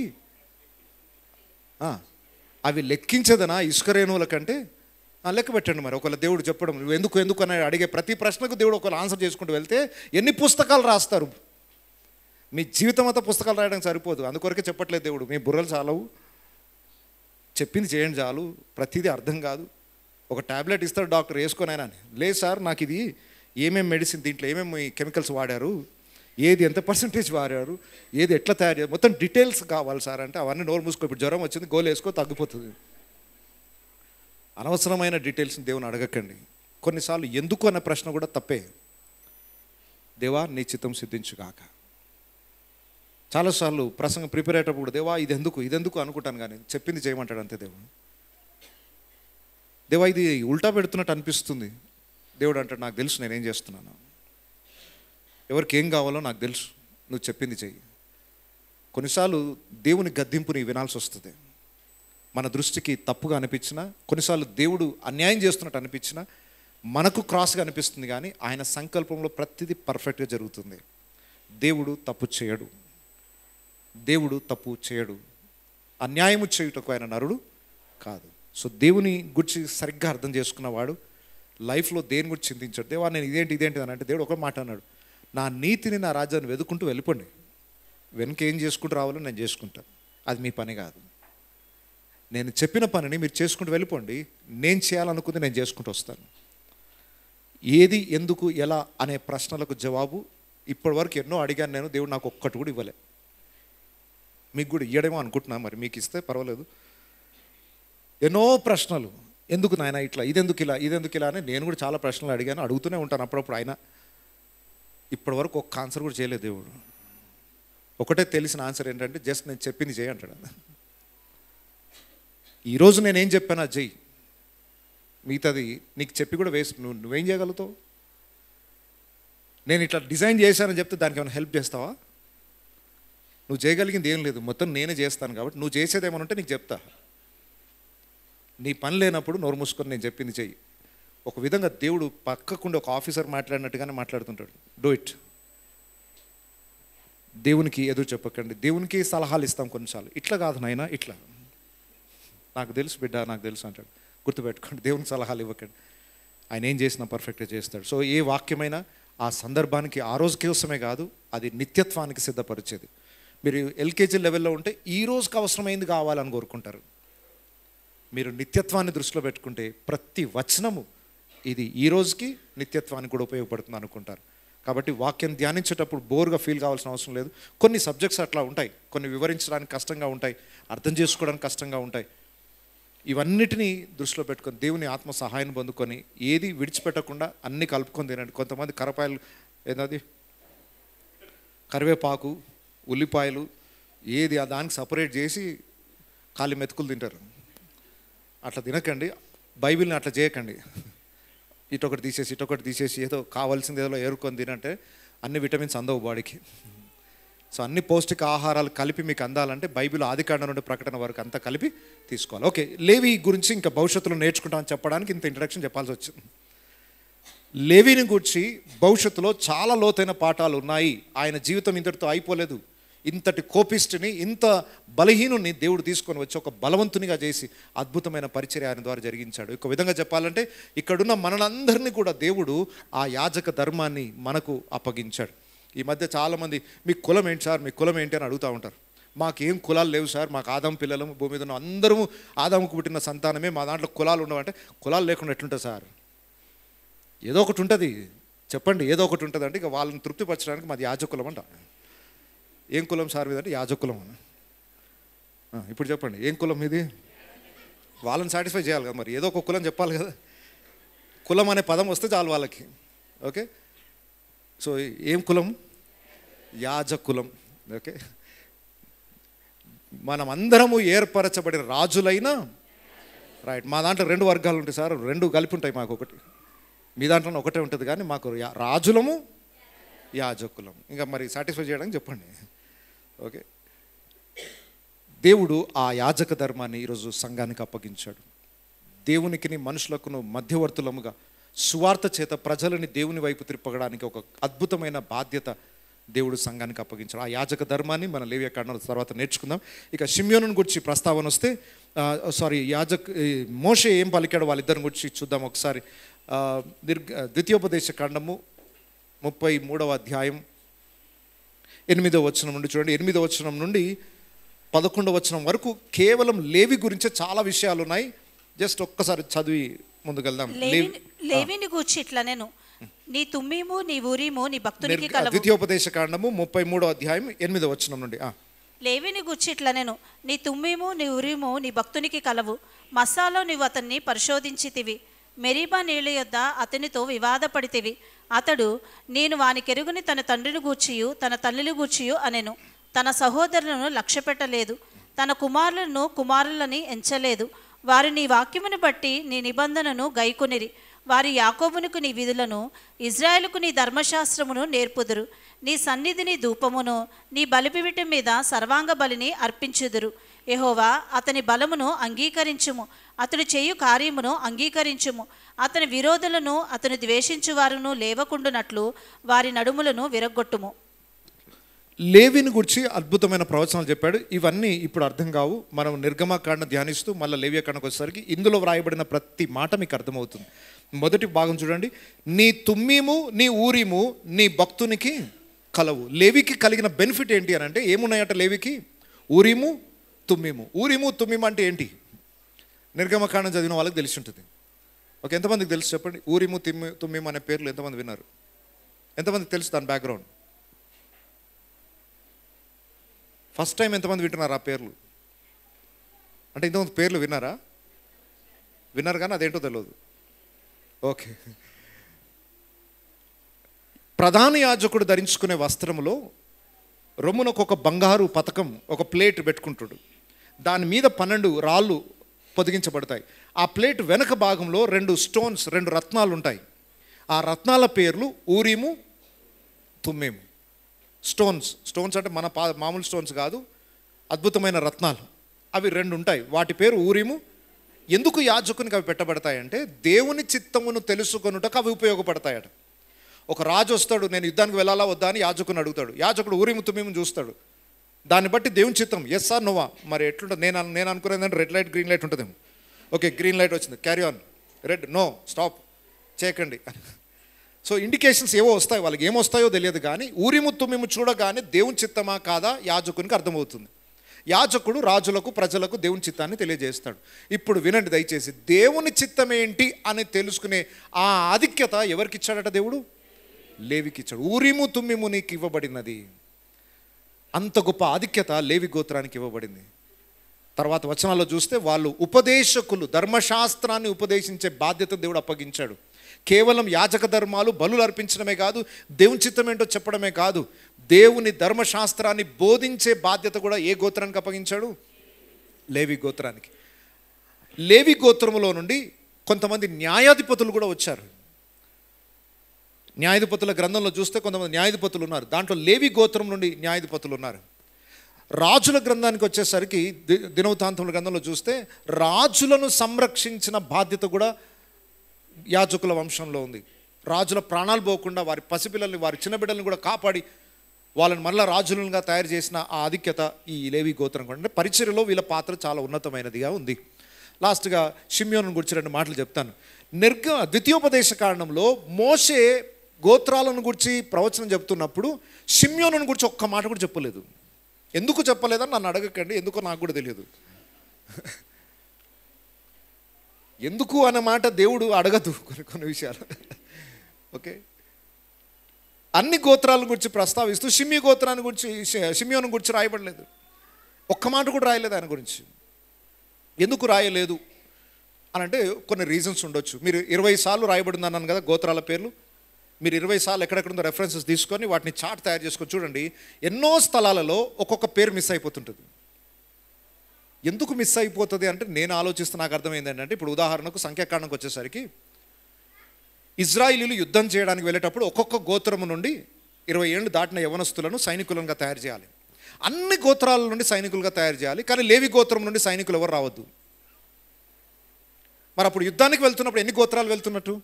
Speaker 1: అవి లెక్కించదనా ఇసుకరేణువుల కంటే. లెక్క పెట్టండి. మరి ఒకవేళ దేవుడు చెప్పడం నువ్వు ఎందుకు ఎందుకు అని అడిగే ప్రతి ప్రశ్నకు దేవుడు ఒకవేళ ఆన్సర్ చేసుకుంటూ వెళ్తే ఎన్ని పుస్తకాలు రాస్తారు? మీ జీవితం అంతా పుస్తకాలు రాయడం సరిపోదు. అందుకొరకే చెప్పట్లేదు దేవుడు, మీ బుర్రలు చాలవు, చెప్పింది చేయండి చాలు, ప్రతిదీ అర్థం కాదు. ఒక ట్యాబ్లెట్ ఇస్తాడు డాక్టర్, వేసుకొని అయినా లేదు సార్ నాకు ఇది ఏమేమి మెడిసిన్, దీంట్లో ఏమేమి కెమికల్స్ వాడారు, ఏది ఎంత పర్సంటేజ్ వాడారు, ఏది ఎట్లా తయారు చేయాలి, మొత్తం డీటెయిల్స్ కావాలి సార్ అంటే అవన్నీ నోరు మూసుకో, ఇప్పుడు జ్వరం వచ్చింది గోలు వేసుకో తగ్గిపోతుంది. అనవసరమైన డీటెయిల్స్ని దేవుని అడగకండి. కొన్నిసార్లు ఎందుకు అన్న ప్రశ్న కూడా తప్పే. దేవా నీ చిత్తం సిద్ధించుగాక. చాలాసార్లు ప్రసంగం ప్రిపేర్ అయ్యేటప్పుడు కూడా దేవా ఇదెందుకు అనుకుంటాను, కానీ చెప్పింది చేయమంటాడు అంతే దేవుడు. దేవా ఇది ఉల్టా పెడుతున్నట్టు అనిపిస్తుంది, దేవుడు అంటాడు నాకు తెలుసు నేనేం చేస్తున్నాను, ఎవరికి ఏం కావాలో నాకు తెలుసు, నువ్వు చెప్పింది చెయ్యి. కొన్నిసార్లు దేవుని గద్దింపు నీ వినాల్సి వస్తుంది. మన దృష్టికి తప్పుగా అనిపించినా, కొన్నిసార్లు దేవుడు అన్యాయం చేస్తున్నట్టు అనిపించినా మనకు క్రాస్గా అనిపిస్తుంది, కానీ ఆయన సంకల్పంలో ప్రతిదీ పర్ఫెక్ట్గా జరుగుతుంది. దేవుడు తప్పు చేయడు, దేవుడు తప్పు చేయడు, అన్యాయము చేయుటకు ఆయన నరుడు కాదు. సో దేవుని గురించి సరిగ్గా అర్థం చేసుకున్నవాడు లైఫ్లో దేని గురించి చింతించాడు. దేవా నేను ఇదేంటి అని అంటే దేవుడు ఒక మాట అన్నాడు, నా నీతిని నా రాజ్యాన్ని వెతుకుంటూ వెళ్ళిపోండి, వెనుక ఏం చేసుకుంటూ రావాలో నేను చేసుకుంటాను, అది మీ పని కాదు. నేను చెప్పిన పనిని మీరు చేసుకుంటూ వెళ్ళిపోండి, నేను చేయాలనుకుంది నేను చేసుకుంటూ వస్తాను. ఏది ఎందుకు ఎలా అనే ప్రశ్నలకు జవాబు ఇప్పటివరకు ఎన్నో అడిగాను నేను, దేవుడు నాకు ఒక్కటి కూడా ఇవ్వలే. మీకు కూడా ఇయ్యడేమో అనుకుంటున్నాను, మరి మీకు ఇస్తే పర్వాలేదు. ఎన్నో ప్రశ్నలు, ఎందుకు నాయన ఇట్లా, ఇదెందుకు ఇలా అని నేను కూడా చాలా ప్రశ్నలు అడిగాను, అడుగుతూనే ఉంటాను అప్పుడప్పుడు. ఆయన ఇప్పటివరకు ఒక్క ఆన్సర్ కూడా చేయలేదు దేవుడు. ఒకటే తెలిసిన ఆన్సర్ ఏంటంటే జస్ట్ నేను చెప్పింది చేయి అంటాడు. ఈరోజు నేనేం చెప్పాను అది చెయ్యి, మిగతాది నీకు చెప్పి కూడా వేస్ట్, నువ్వేం చేయగలుగుతావు? నేను ఇట్లా డిజైన్ చేశానని చెప్తే దానికి ఏమైనా హెల్ప్ చేస్తావా? నువ్వు చేయగలిగింది ఏం లేదు, మొత్తం నేనే చేస్తాను. కాబట్టి నువ్వు చేసేదేమని ఉంటే నీకు చెప్తా. నీ పని లేనప్పుడు నోరు మూసుకొని నేను చెప్పింది చెయ్యి. ఒక విధంగా దేవుడు పక్కకుండా ఒక ఆఫీసర్ మాట్లాడినట్టుగానే మాట్లాడుతుంటాడు. Do it. దేవునికి ఎదురు చెప్పకండి. దేవునికి సలహాలు ఇస్తాం కొన్నిసార్లు, ఇట్లా కాదు నాయనా ఇట్లా, నాకు తెలుసు బిడ్డ నాకు తెలుసు అంటాడు. గుర్తుపెట్టుకోండి, దేవునికి సలహాలు ఇవ్వకండి, ఆయన ఏం చేసినా పర్ఫెక్ట్గా చేస్తాడు. సో ఏ వాక్యమైనా ఆ సందర్భానికి ఆ రోజు కోసమే కాదు, అది నిత్యత్వానికి సిద్ధపరిచేది. మీరు ఎల్కేజీ లెవెల్లో ఉంటే ఈ రోజుకి అవసరమైంది కావాలని కోరుకుంటారు. మీరు నిత్యత్వాన్ని దృష్టిలో పెట్టుకుంటే ప్రతి వచనము ఇది ఈ రోజుకి నిత్యత్వానికి కూడా ఉపయోగపడుతుంది అనుకుంటారు. కాబట్టి వాక్యం ధ్యానించేటప్పుడు బోర్గా ఫీల్ కావాల్సిన అవసరం లేదు. కొన్ని సబ్జెక్ట్స్ అట్లా ఉంటాయి, కొన్ని వివరించడానికి కష్టంగా ఉంటాయి, అర్థం చేసుకోవడానికి కష్టంగా ఉంటాయి. ఇవన్నిటినీ దృష్టిలో పెట్టుకొని దేవుని ఆత్మ సహాయం పొందుకొని ఏది విడిచిపెట్టకుండా అన్నీ కలుపుకొని తినండి. కొంతమంది కరపాయలు ఏదది కరివేపాకు ఉల్లిపాయలు ఏది దానికి సపరేట్ చేసి ఖాళీ మెతుకులు తింటారు. అట్లా తినకండి, బైబిల్ని అట్లా చేయకండి. ఇటొకటి తీసేసి ఏదో కావాల్సింది ఏదో ఏరుకొని తినంటే అన్ని విటమిన్స్ అందవు బాడీకి. సో అన్ని పౌష్టిక ఆహారాలు కలిపి మీకు అందాలంటే బైబిల్ ఆదికాండం నుండి ప్రకటన వరకు అంతా కలిపి తీసుకోవాలి. ఓకే, లేవి గురించి ఇంకా భవిష్యత్తులో నేర్చుకుంటామని చెప్పడానికి ఇంత ఇంట్రడక్షన్ చెప్పాల్సి వచ్చింది. లేవిని గురించి భవిష్యత్తులో చాలా లోతైన పాఠాలు ఉన్నాయి. ఆయన జీవితం ఇంతటితో అయిపోలేదు. ఇంతటి కోపిష్టిని, ఇంత బలహీనుని దేవుడు తీసుకొని వచ్చి ఒక బలవంతునిగా చేసి అద్భుతమైన పరిచర్య ఆయన ద్వారా జరిగించాడు. ఒక విధంగా చెప్పాలంటే ఇక్కడున్న మనందరినీ కూడా దేవుడు ఆ యాజక ధర్మాన్ని మనకు అప్పగించాడు. ఈ మధ్య చాలామంది మీ కులం ఏంటి సార్, మీ కులం ఏంటి అని అడుగుతూ ఉంటారు. మాకేం కులాలు లేవు సార్, మాకు ఆదాము పిల్లలు, భూమి మీద ఉన్న అందరము ఆదాముకు పుట్టిన సంతానమే, మా దాంట్లో కులాలు ఉండవంటే కులాలు లేకుండా ఎట్లుంటుంది సార్? ఏదో ఒకటి ఉంటుంది చెప్పండి, ఏదో ఒకటి ఉంటుంది అంటే ఇక వాళ్ళని తృప్తిపరచడానికి మాది యాజకులం అంట. ఏం కులం సార్ మీద అంటే యాజకులం అని. ఇప్పుడు చెప్పండి ఏం కులం ఇది? వాళ్ళని సాటిస్ఫై చేయాలి కదా, మరి ఏదో ఒక కులం చెప్పాలి కదా. కులం అనే పదం వస్తే చాలు వాళ్ళకి. ఓకే, సో ఏం కులం? యాజకులం. ఓకే, మనం అందరము ఏర్పరచబడిన రాజులైనా రైట్. మా దాంట్లో 2 వర్గాలు ఉంటాయి సార్, 2 కలిపి ఉంటాయి మాకు. ఒకటి మీ దాంట్లో ఒకటే ఉంటుంది, కానీ మాకు రాజులము యాజకులం. ఇంకా మరి సాటిస్ఫై చేయడానికి చెప్పండి. ఓకే, దేవుడు ఆ యాజక ధర్మాన్ని ఈరోజు సంఘానికి అప్పగించాడు. దేవునికిని మనుషులకును మధ్యవర్తులముగా సువార్త చేత ప్రజలని దేవుని వైపు త్రిప్పడానికి ఒక అద్భుతమైన బాధ్యత దేవుడు సంఘానికి అప్పగించాడు. ఆ యాజక ధర్మాన్ని మన లేవియాకాండం తర్వాత నేర్చుకుందాం. ఇక షిమ్యోను గురించి ప్రస్తావన వస్తే మోషే ఏం పలికాడు వాళ్ళిద్దరిని గురించి చూద్దాం ఒకసారి. ద్వితీయోపదేశ కాండము 33వ అధ్యాయం 8వ వచనం నుండి చూడండి. 8వ వచనం నుండి 11వ వచనం వరకు కేవలం లేవి గురించే చాలా విషయాలు ఉన్నాయి. జస్ట్ ఒక్కసారి చదివి ముందుకెళ్దాం.
Speaker 2: లేవిని గూర్చి ఇట్లా నేను నీ తుమ్మీము నీ ఊరీము నీ భక్తునికి కలవు.
Speaker 1: ద్వితీయోపదేశ కాండము 33వ అధ్యాయం 8వ వచనం నుండి.
Speaker 2: లేవిని గూర్చి ఇట్లా నేను నీ తుమ్మీము నీ ఊరీము నీ భక్తునికి కలవు. మస్సాలో నీవు అతన్ని పరిశోధించితివి, మెరీబా నీళ్ళ యొద్ద అతనితో వివాదపడితివి. అతడు నేను వానికెరుగుని తన తండ్రిని గూర్చియు తన తల్లిని గూర్చియు అనెను. తన సహోదరులను లక్ష్యపెట్టలేదు, తన కుమారులను కుమారులని ఎంచలేదు. వారు నీ వాక్యమును బట్టి నీ నిబంధనను గైకొనిరి. వారి యాకోబునకు నీ విధులను, ఇజ్రాయేలుకు నీ ధర్మశాస్త్రమును నేర్పుదురు. నీ సన్నిధిని ధూపమును, నీ బలిపీఠం మీద సర్వాంగ బలిని అర్పించుదురు. యెహోవా అతని బలమును అంగీకరించుము, అతడు చేయు కార్యమును అంగీకరించుము. అతని విరోధులను అతను ద్వేషించువారును లేవకుండునట్లు వారి నడుములను విరగొట్టుము.
Speaker 1: లేవిని గురించి అద్భుతమైన ప్రవచనాలు చెప్పాడు. ఇవన్నీ ఇప్పుడు అర్థం కావు. మనం నిర్గమకాండ ధ్యానిస్తూ మళ్ళీ లేవియాకాండకు వచ్చేసరికి ఇందులో వ్రాయబడిన ప్రతి మాట మీకు అర్థమవుతుంది. మొదటి భాగం చూడండి. నీ తుమ్మీము నీ ఊరీము నీ భక్తునికి కలవు. లేవికి కలిగిన బెనిఫిట్ ఏంటి అని అంటే ఏమున్నాయట లేవికి? ఊరీము తుమ్మీము. ఊరీము తుమ్మీము అంటే ఏంటి? నిర్గమకాండం చదివిన వాళ్ళకి తెలిసి ఉంటుంది. ఓకే, ఎంతమందికి తెలుసు చెప్పండి? ఊరీము తుమ్మీము అనే పేర్లు ఎంతమంది విన్నారు? ఎంతమందికి తెలుసు దాని బ్యాక్గ్రౌండ్? ఫస్ట్ టైం ఎంతమంది వింటున్నారు ఆ పేర్లు? అంటే ఇంతమంది పేర్లు విన్నారా? విన్నారు కానీ అదేంటో తెలియదు. ఓకే, ప్రధాన యాజకుడు ధరించుకునే వస్త్రములో రొమ్మునకు ఒక బంగారు పతకం, ఒక ప్లేట్ పెట్టుకుంటాడు. దాని మీద 12 రాళ్ళు పొదిగించబడతాయి. ఆ ప్లేట్ వెనక భాగంలో 2 రత్నాలు ఉంటాయి. ఆ రత్నాల పేర్లు ఊరీము తుమ్మీము. స్టోన్స్ అంటే మన మామూలు స్టోన్స్ కాదు, అద్భుతమైన రత్నాలు. అవి 2 ఉంటాయి. వాటి పేరు ఊరీము. ఎందుకు యాజకునికి అవి పెట్టబడతాయంటే దేవుని చిత్తమును తెలుసుకొనుటకు అవి ఉపయోగపడతాయట. ఒక రాజు వస్తాడు, నేను యుద్ధానికి వెళ్ళాలా వద్దా అని యాజకుని అడుగుతాడు. యాజకుడు ఊరీము తుమ్మీము చూస్తాడు. దాన్ని బట్టి దేవుని చిత్తం ఎస్ ఆర్ నోవా. మరి ఎట్లుంటుంది? నేను అనుకునేది రెడ్ లైట్ గ్రీన్ లైట్ ఉంటుందేమో. ఓకే, గ్రీన్ లైట్ వచ్చింది, carry on. Red, no, stop చేయకండి. సో ఇండికేషన్స్ ఏవో వస్తాయి, వాళ్ళకి ఏమొస్తాయో తెలియదు, కానీ ఊరిము తుమ్మిము చూడగానే దేవుని చిత్తమా కాదా యాజకునికి అర్థమవుతుంది. యాజకుడు రాజులకు ప్రజలకు దేవుని చిత్తాన్ని తెలియజేస్తాడు. ఇప్పుడు వినండి దయచేసి, దేవుని చిత్తం ఏంటి అని తెలుసుకునే ఆ ఆధిక్యత ఎవరికి ఇచ్చాడట? దేవుడు లేవికి ఇచ్చాడు. ఊరిము తుమ్మిము నీకు ఇవ్వబడినది. అంత గొప్ప ఆధిక్యత లేవి గోత్రానికి ఇవ్వబడింది. తర్వాత వచనాల్లో చూస్తే వాళ్ళు ఉపదేశకులు, ధర్మశాస్త్రాన్ని ఉపదేశించే బాధ్యత దేవుడు అప్పగించాడు. కేవలం యాజక ధర్మాలు బలులు అర్పించడమే కాదు, దేవుని చిత్తం ఏంటో చెప్పడమే కాదు, దేవుని ధర్మశాస్త్రాన్ని బోధించే బాధ్యత కూడా ఏ గోత్రానికి అప్పగించాడు? లేవి గోత్రానికి. లేవి గోత్రములో నుండి కొంతమంది న్యాయాధిపతులు కూడా వచ్చారు. న్యాయాధిపతుల గ్రంథంలో చూస్తే కొంతమంది న్యాయాధిపతులు ఉన్నారు, దాంట్లో లేవి గోత్రం నుండి న్యాయాధిపతులు ఉన్నారు. రాజుల గ్రంథానికి వచ్చేసరికి దినవృత్తాంతముల గ్రంథంలో చూస్తే రాజులను సంరక్షించిన బాధ్యత కూడా యాజకుల వంశంలో ఉంది. రాజుల ప్రాణాలు పోకుండా వారి పసిపిల్లల్ని, వారి చిన్న బిడ్డలను కూడా కాపాడి వాళ్ళని మళ్ళీ రాజులుగా తయారు చేసిన ఆ ఆధిక్యత ఈ లేవి గోత్రం కూడా. అంటే పరిచర్యలో వీళ్ళ పాత్ర చాలా ఉన్నతమైనదిగా ఉంది. లాస్ట్గా షిమ్యోను గురించి 2 మాటలు చెప్తాను. ద్వితీయోపదేశ కాండంలో మోషే గోత్రాలను గురించి ప్రవచనం చెప్తున్నప్పుడు షిమ్యోను గురించి ఒక్క మాట కూడా చెప్పలేదు. ఎందుకు చెప్పలేదని నన్ను అడగకండి, ఎందుకో నాకు కూడా తెలియదు. ఎందుకు అన్న మాట దేవుడు అడగదు కొన్ని విషయాలు. ఓకే, అన్ని గోత్రాల గురించి ప్రస్తావిస్తూ షిమ్యోను గురించి రాయబడలేదు. ఒక్క మాట కూడా రాయలేదు ఆయన గురించి. ఎందుకు రాయలేదు అని అంటే కొన్ని రీజన్స్ ఉండొచ్చు. మీరు 20 సార్లు రాయబడింది అన్నాను కదా గోత్రాల పేర్లు. మీరు 20 సార్లు ఎక్కడెక్కడుందో రెఫరెన్సెస్ తీసుకొని వాటిని చార్ట్ తయారు చేసుకొని చూడండి. ఎన్నో స్థలాలలో ఒక్కొక్క పేరు మిస్ అయిపోతుంటుంది. ఎందుకు మిస్ అయిపోతుంది అంటే నేను ఆలోచిస్తే నాకు అర్థమైంది ఏంటంటే, ఇప్పుడు ఉదాహరణకు సంఖ్యాకాండంకి వచ్చేసరికి ఇజ్రాయిలీలు యుద్ధం చేయడానికి వెళ్ళేటప్పుడు ఒక్కొక్క గోత్రము నుండి 20 ఏళ్ళు దాటిన యవనస్తులను సైనికులుగా తయారు చేయాలి. అన్ని గోత్రాల నుండి సైనికులుగా తయారు చేయాలి, కానీ లేవి గోత్రం నుండి సైనికులు ఎవరు రావద్దు. మరి అప్పుడు యుద్ధానికి వెళ్తున్నప్పుడు ఎన్ని గోత్రాలు వెళ్తున్నట్టు?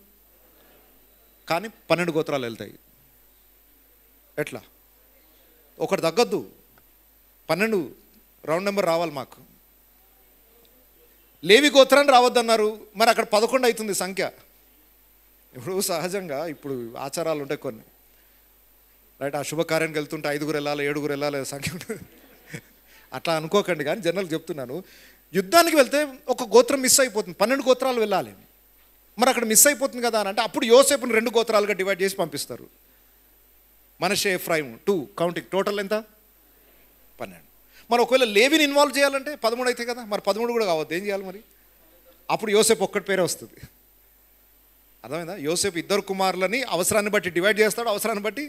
Speaker 1: కానీ 12 గోత్రాలు వెళ్తాయి. ఎట్లా? ఒకటి తగ్గద్దు, 12 రౌండ్ నెంబర్ రావాలి మాకు. లేవి గోత్రాన్ని రావద్దన్నారు, మరి అక్కడ 11 అవుతుంది సంఖ్య. ఇప్పుడు సహజంగా ఇప్పుడు ఆచారాలు ఉంటాయి కొన్ని, రైట్? ఆ శుభకార్యానికి వెళ్తుంటే 5 వెళ్ళాలి, 7 వెళ్ళాలి సంఖ్య ఉంటుంది. అట్లా అనుకోకండి, కానీ జనరల్ చెప్తున్నాను. యుద్ధానికి వెళ్తే ఒక గోత్రం మిస్ అయిపోతుంది, 12 గోత్రాలు వెళ్ళాలి. మరి అక్కడ మిస్ అయిపోతుంది కదా అని అంటే అప్పుడు యోసేపుని 2 గోత్రాలుగా డివైడ్ చేసి పంపిస్తారు. మనషే, ఎఫ్రాయిము 2 కౌంటింగ్, టోటల్ ఎంత? 12. మరి ఒకవేళ లేవిని ఇన్వాల్వ్ చేయాలంటే 13 అవుతాయి కదా, మరి 13 కూడా కావద్దు. ఏం చేయాలి మరి? అప్పుడు యోసేపు ఒక్కటి పేరే వస్తుంది. అర్థమైందా? యోసేపు 2 కుమారులని అవసరాన్ని బట్టి డివైడ్ చేస్తాడు, అవసరాన్ని బట్టి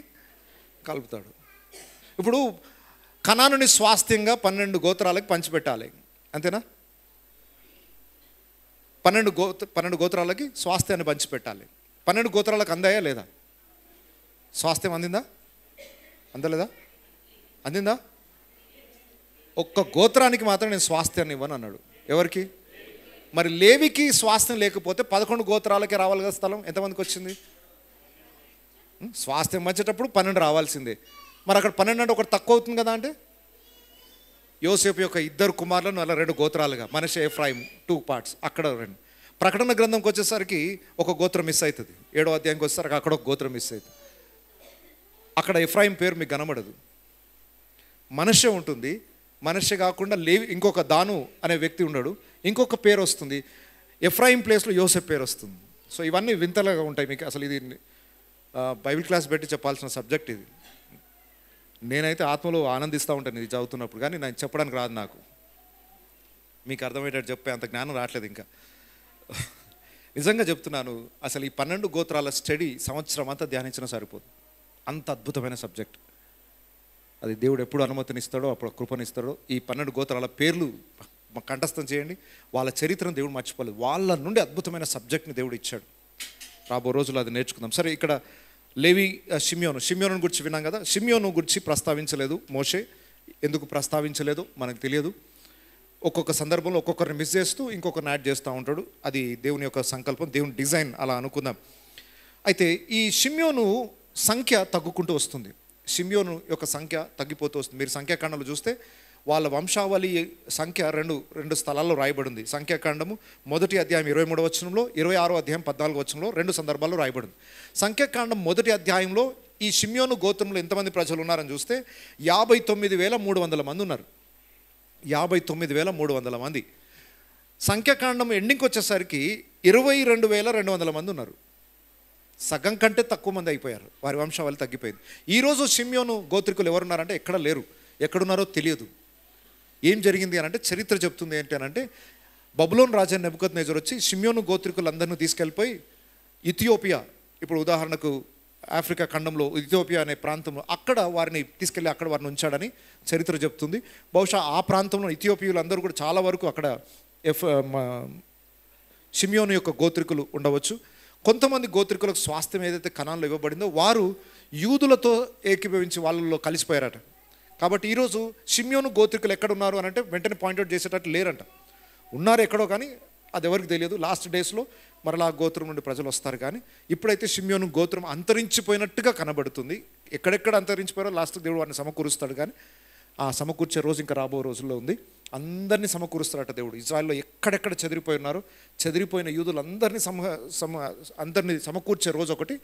Speaker 1: కలుపుతాడు. ఇప్పుడు కనానుని స్వాస్థ్యంగా 12 గోత్రాలకు పంచిపెట్టాలి, అంతేనా? 12 గోత్రాలకి స్వాస్థ్యాన్ని పంచిపెట్టాలి. 12 గోత్రాలకు అందాయా లేదా? స్వాస్థ్యం అందిందా? అందలేదా? అందిందా? ఒక్క గోత్రానికి మాత్రం నేను స్వాస్థ్యాన్ని ఇవ్వను అన్నాడు. ఎవరికి? మరి లేవికి స్వాస్థ్యం లేకపోతే 11 గోత్రాలకే రావాలి కదా స్థలం. ఎంతమందికి వచ్చింది? స్వాస్థ్యం వచ్చేటప్పుడు 12 రావాల్సిందే. మరి అక్కడ 12 అంటే ఒకటి తక్కువ అవుతుంది కదా. అంటే యోసేపు యొక్క 2 కుమారులను అలా 2 గోత్రాలుగా, మనషే, ఎఫ్రాయిము 2 పార్ట్స్, అక్కడ 2. ప్రకటన గ్రంథంకి వచ్చేసరికి ఒక గోత్రం మిస్ అవుతుంది. 7వ అధ్యాయంకి వచ్చేసరికి అక్కడ ఒక గోత్రం మిస్ అవుతుంది. అక్కడ ఎఫ్రాయిం పేరు మీకు కనబడదు, మనషే ఉంటుంది. మనషే కాకుండా లేవి ఇంకొక దాను అనే వ్యక్తి ఉన్నాడు, ఇంకొక పేరు వస్తుంది. ఎఫ్రాయిం ప్లేస్లో యోసేపు పేరు వస్తుంది. సో ఇవన్నీ వింతలుగా ఉంటాయి మీకు. అసలు ఇది బైబిల్ క్లాస్ పెట్టి చెప్పాల్సిన సబ్జెక్ట్ ఇది. నేనైతే ఆత్మలో ఆనందిస్తూ ఉంటాను ఇది చదువుతున్నప్పుడు, కానీ నేను చెప్పడానికి రాదు నాకు. మీకు అర్థమయ్యేటట్టు చెప్పే అంత జ్ఞానం రావట్లేదు ఇంకా. నిజంగా చెప్తున్నాను, అసలు ఈ 12 గోత్రాల స్టడీ సంవత్సరం అంతా ధ్యానించినా సరిపోదు. అంత అద్భుతమైన సబ్జెక్ట్ అది. దేవుడు ఎప్పుడు అనుమతినిస్తాడో అప్పుడు కృపనిస్తాడో. ఈ 12 గోత్రాల పేర్లు కంఠస్థం చేయండి. వాళ్ళ చరిత్రను దేవుడు మర్చిపోలేదు. వాళ్ళ నుండి అద్భుతమైన సబ్జెక్ట్ని దేవుడు ఇచ్చాడు. రాబో రోజులు అది నేర్చుకుందాం. సరే, ఇక్కడ లేవి షిమ్యోను గురించి విన్నాం కదా. షిమ్యోను గురించి ప్రస్తావించలేదు మోషే. ఎందుకు ప్రస్తావించలేదో మనకు తెలియదు. ఒక్కొక్క సందర్భంలో ఒక్కొక్కరిని మిస్ చేస్తూ ఇంకొకరిని యాడ్ చేస్తూ ఉంటాడు. అది దేవుని యొక్క సంకల్పం, దేవుని డిజైన్, అలా అనుకుందాం. అయితే ఈ షిమ్యోను సంఖ్య తగ్గుకుంటూ వస్తుంది. షిమ్యోను యొక్క సంఖ్య తగ్గిపోతూ వస్తుంది. మీరు సంఖ్యాకాండంలో చూస్తే వాళ్ళ వంశావళి సంఖ్య రెండు స్థలాల్లో రాయబడింది. సంఖ్యాకాండము 1వ అధ్యాయం 23వ వచనంలో, 26వ అధ్యాయం 14వ వచనంలో 2 సందర్భాల్లో రాయబడింది. సంఖ్యాకాండం 1వ అధ్యాయంలో ఈ షిమ్యోను గోత్రంలో ఎంతమంది ప్రజలు ఉన్నారని చూస్తే 59,300 మంది ఉన్నారు. 59,300 మంది. సంఖ్యాకాండం ఎండింగ్కి వచ్చేసరికి 22,200 మంది ఉన్నారు. సగం కంటే తక్కువ మంది అయిపోయారు, వారి వంశావళి తగ్గిపోయింది. ఈరోజు షిమ్యోను గోత్రికులు ఎవరున్నారంటే ఎక్కడ లేరు, ఎక్కడున్నారో తెలియదు. ఏం జరిగింది అని అంటే చరిత్ర చెప్తుంది ఏంటి అని అంటే, బబులోన్ రాజా నెబుకద్నెజర్ వచ్చి షిమ్యోను గోత్రికులందరినీ తీసుకెళ్ళిపోయి ఇథియోపియా, ఇప్పుడు ఉదాహరణకు ఆఫ్రికా ఖండంలో ఇథియోపియా అనే ప్రాంతంలో అక్కడ వారిని తీసుకెళ్ళి అక్కడ వారిని ఉంచాడని చరిత్ర చెప్తుంది. బహుశా ఆ ప్రాంతంలో ఇథియోపియులందరూ కూడా చాలా వరకు అక్కడ షిమ్యోను యొక్క గోత్రికులు ఉండవచ్చు. కొంతమంది గోత్రికులకు స్వాస్థ్యం ఏదైతే కనాన్లో ఇవ్వబడిందో వారు యూదులతో ఏకీభవించి వాళ్ళలో కలిసిపోయారట. కాబట్టి ఈరోజు షిమ్యోను గోత్రికులు ఎక్కడున్నారు అని అంటే వెంటనే పాయింట్అవుట్ చేసేటట్టు లేరంట. ఉన్నారు ఎక్కడో, కానీ అది ఎవరికి తెలియదు. లాస్ట్ డేస్లో మరలా ఆ గోత్రం నుండి ప్రజలు వస్తారు. కానీ ఇప్పుడైతే షిమ్యోను గోత్రం అంతరించిపోయినట్టుగా కనబడుతుంది. ఎక్కడెక్కడ అంతరించిపోయారో లాస్ట్కి దేవుడు వారిని సమకూరుస్తాడు. కానీ ఆ సమకూర్చే రోజు ఇంకా రాబో రోజుల్లో ఉంది. అందరినీ సమకూరుస్తారట దేవుడు. ఇజ్రాయెల్లో ఎక్కడెక్కడ చెదిరిపోయి ఉన్నారో చెదిరిపోయిన యూదులందరినీ అందరినీ సమకూర్చే రోజు ఒకటి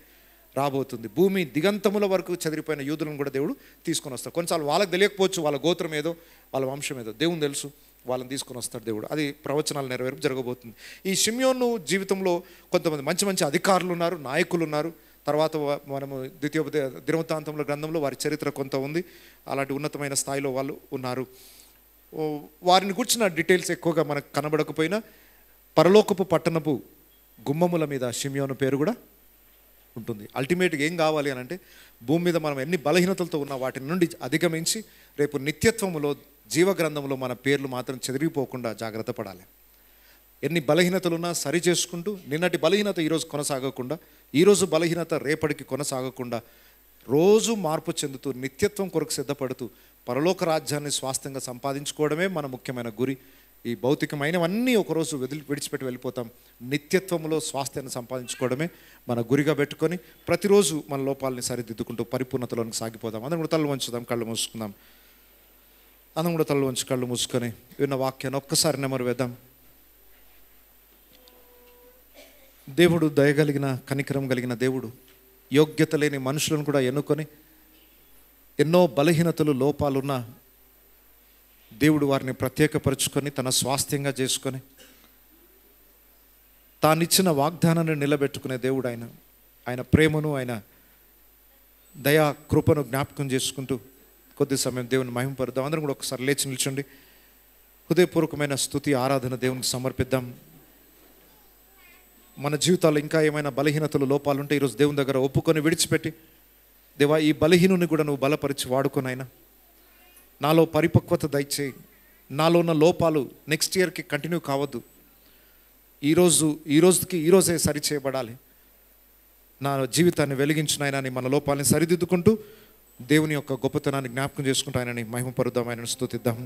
Speaker 1: రాబోతుంది. భూమి దిగంతముల వరకు చెదిరిపోయిన యూదులను కూడా దేవుడు తీసుకొని వస్తాడు. కొన్నిసార్లు వాళ్ళకి తెలియకపోవచ్చు వాళ్ళ గోత్రం ఏదో, వాళ్ళ వంశం ఏదో, దేవుని తెలుసు. వాళ్ళని తీసుకొని వస్తాడు దేవుడు. అది ప్రవచనాలు నెరవేర్పు జరగబోతుంది. ఈ షిమ్యోను జీవితంలో కొంతమంది మంచి మంచి అధికారులు ఉన్నారు, నాయకులు ఉన్నారు. తర్వాత మనము దినవృత్తాంతంలో గ్రంథంలో వారి చరిత్ర కొంత ఉంది. అలాంటి ఉన్నతమైన స్థాయిలో వాళ్ళు ఉన్నారు. వారిని కూర్చున్న డీటెయిల్స్ ఎక్కువగా మనకు కనబడకపోయినా పరలోకపు పట్టణపు గుమ్మముల మీద షిమ్యోను పేరు కూడా ఉంటుంది. అల్టిమేట్గా ఏం కావాలి అని అంటే, భూమి మీద మనం ఎన్ని బలహీనతలతో ఉన్నా వాటి నుండి అధిగమించి రేపు నిత్యత్వములో జీవగ్రంథంలో మన పేర్లు మాత్రం చెదిరిపోకుండా జాగ్రత్త పడాలి. ఎన్ని బలహీనతలున్నా సరి చేసుకుంటూ, నిన్నటి బలహీనత ఈరోజు కొనసాగకుండా, ఈరోజు బలహీనత రేపటికి కొనసాగకుండా, రోజు మార్పు చెందుతూ నిత్యత్వం కొరకు సిద్ధపడుతూ పరలోక రాజ్యాన్ని స్వాస్థ్యంగా సంపాదించుకోవడమే మన ముఖ్యమైన గురి. ఈ భౌతికమైనవన్నీ ఒకరోజు విడిచిపెట్టి వెళ్ళిపోతాం. నిత్యత్వంలో స్వాస్థ్యాన్ని సంపాదించుకోవడమే మన గురిగా పెట్టుకొని ప్రతిరోజు మన లోపాలని సరిదిద్దుకుంటూ పరిపూర్ణతలోనికి సాగిపోదాం. అందరం కూడా తల్లు వంచుదాం, కళ్ళు మూసుకుందాం. అందరం కూడా తల్లు వంచి కళ్ళు మూసుకొని విన్న వాక్యాన్ని ఒక్కసారి నెమరు వేద్దాం. దేవుడు దయగలిగిన, కనికరం కలిగిన దేవుడు. యోగ్యత లేని మనుషులను కూడా ఎన్నుకొని, ఎన్నో బలహీనతలు లోపాలున్న దేవుడు వారిని ప్రత్యేకపరుచుకొని తన స్వాస్థ్యంగా చేసుకొని తానిచ్చిన వాగ్దానాన్ని నిలబెట్టుకునే దేవుడు ఆయన. ఆయన ప్రేమను, ఆయన దయా కృపను జ్ఞాపకం చేసుకుంటూ కొద్ది సమయం దేవుని మహిమపరుద్దాం. అందరం కూడా ఒకసారి లేచి నిల్చోండి. హృదయపూర్వకమైన స్తుతి ఆరాధన దేవునికి సమర్పిద్దాం. మన జీవితాల్లో ఇంకా ఏమైనా బలహీనతలు, లోపాలు ఉంటే ఈరోజు దేవుని దగ్గర ఒప్పుకొని విడిచిపెట్టి, దేవా ఈ బలహీనుని కూడా నువ్వు బలపరిచి వాడుకొని, అయినా నాలో పరిపక్వత దయచేయి. నాలో ఉన్న లోపాలు నెక్స్ట్ ఇయర్కి కంటిన్యూ కావద్దు. ఈరోజే సరి చేయబడాలి. నా జీవితాన్ని వెలిగించిన ఆయనని మన లోపాలని సరిదిద్దుకుంటూ దేవుని యొక్క గొప్పతనాన్ని జ్ఞాపకం చేసుకుంటూ ఆయనని మహిమపరుద్దాం, ఆయనను స్తుతిద్దాం.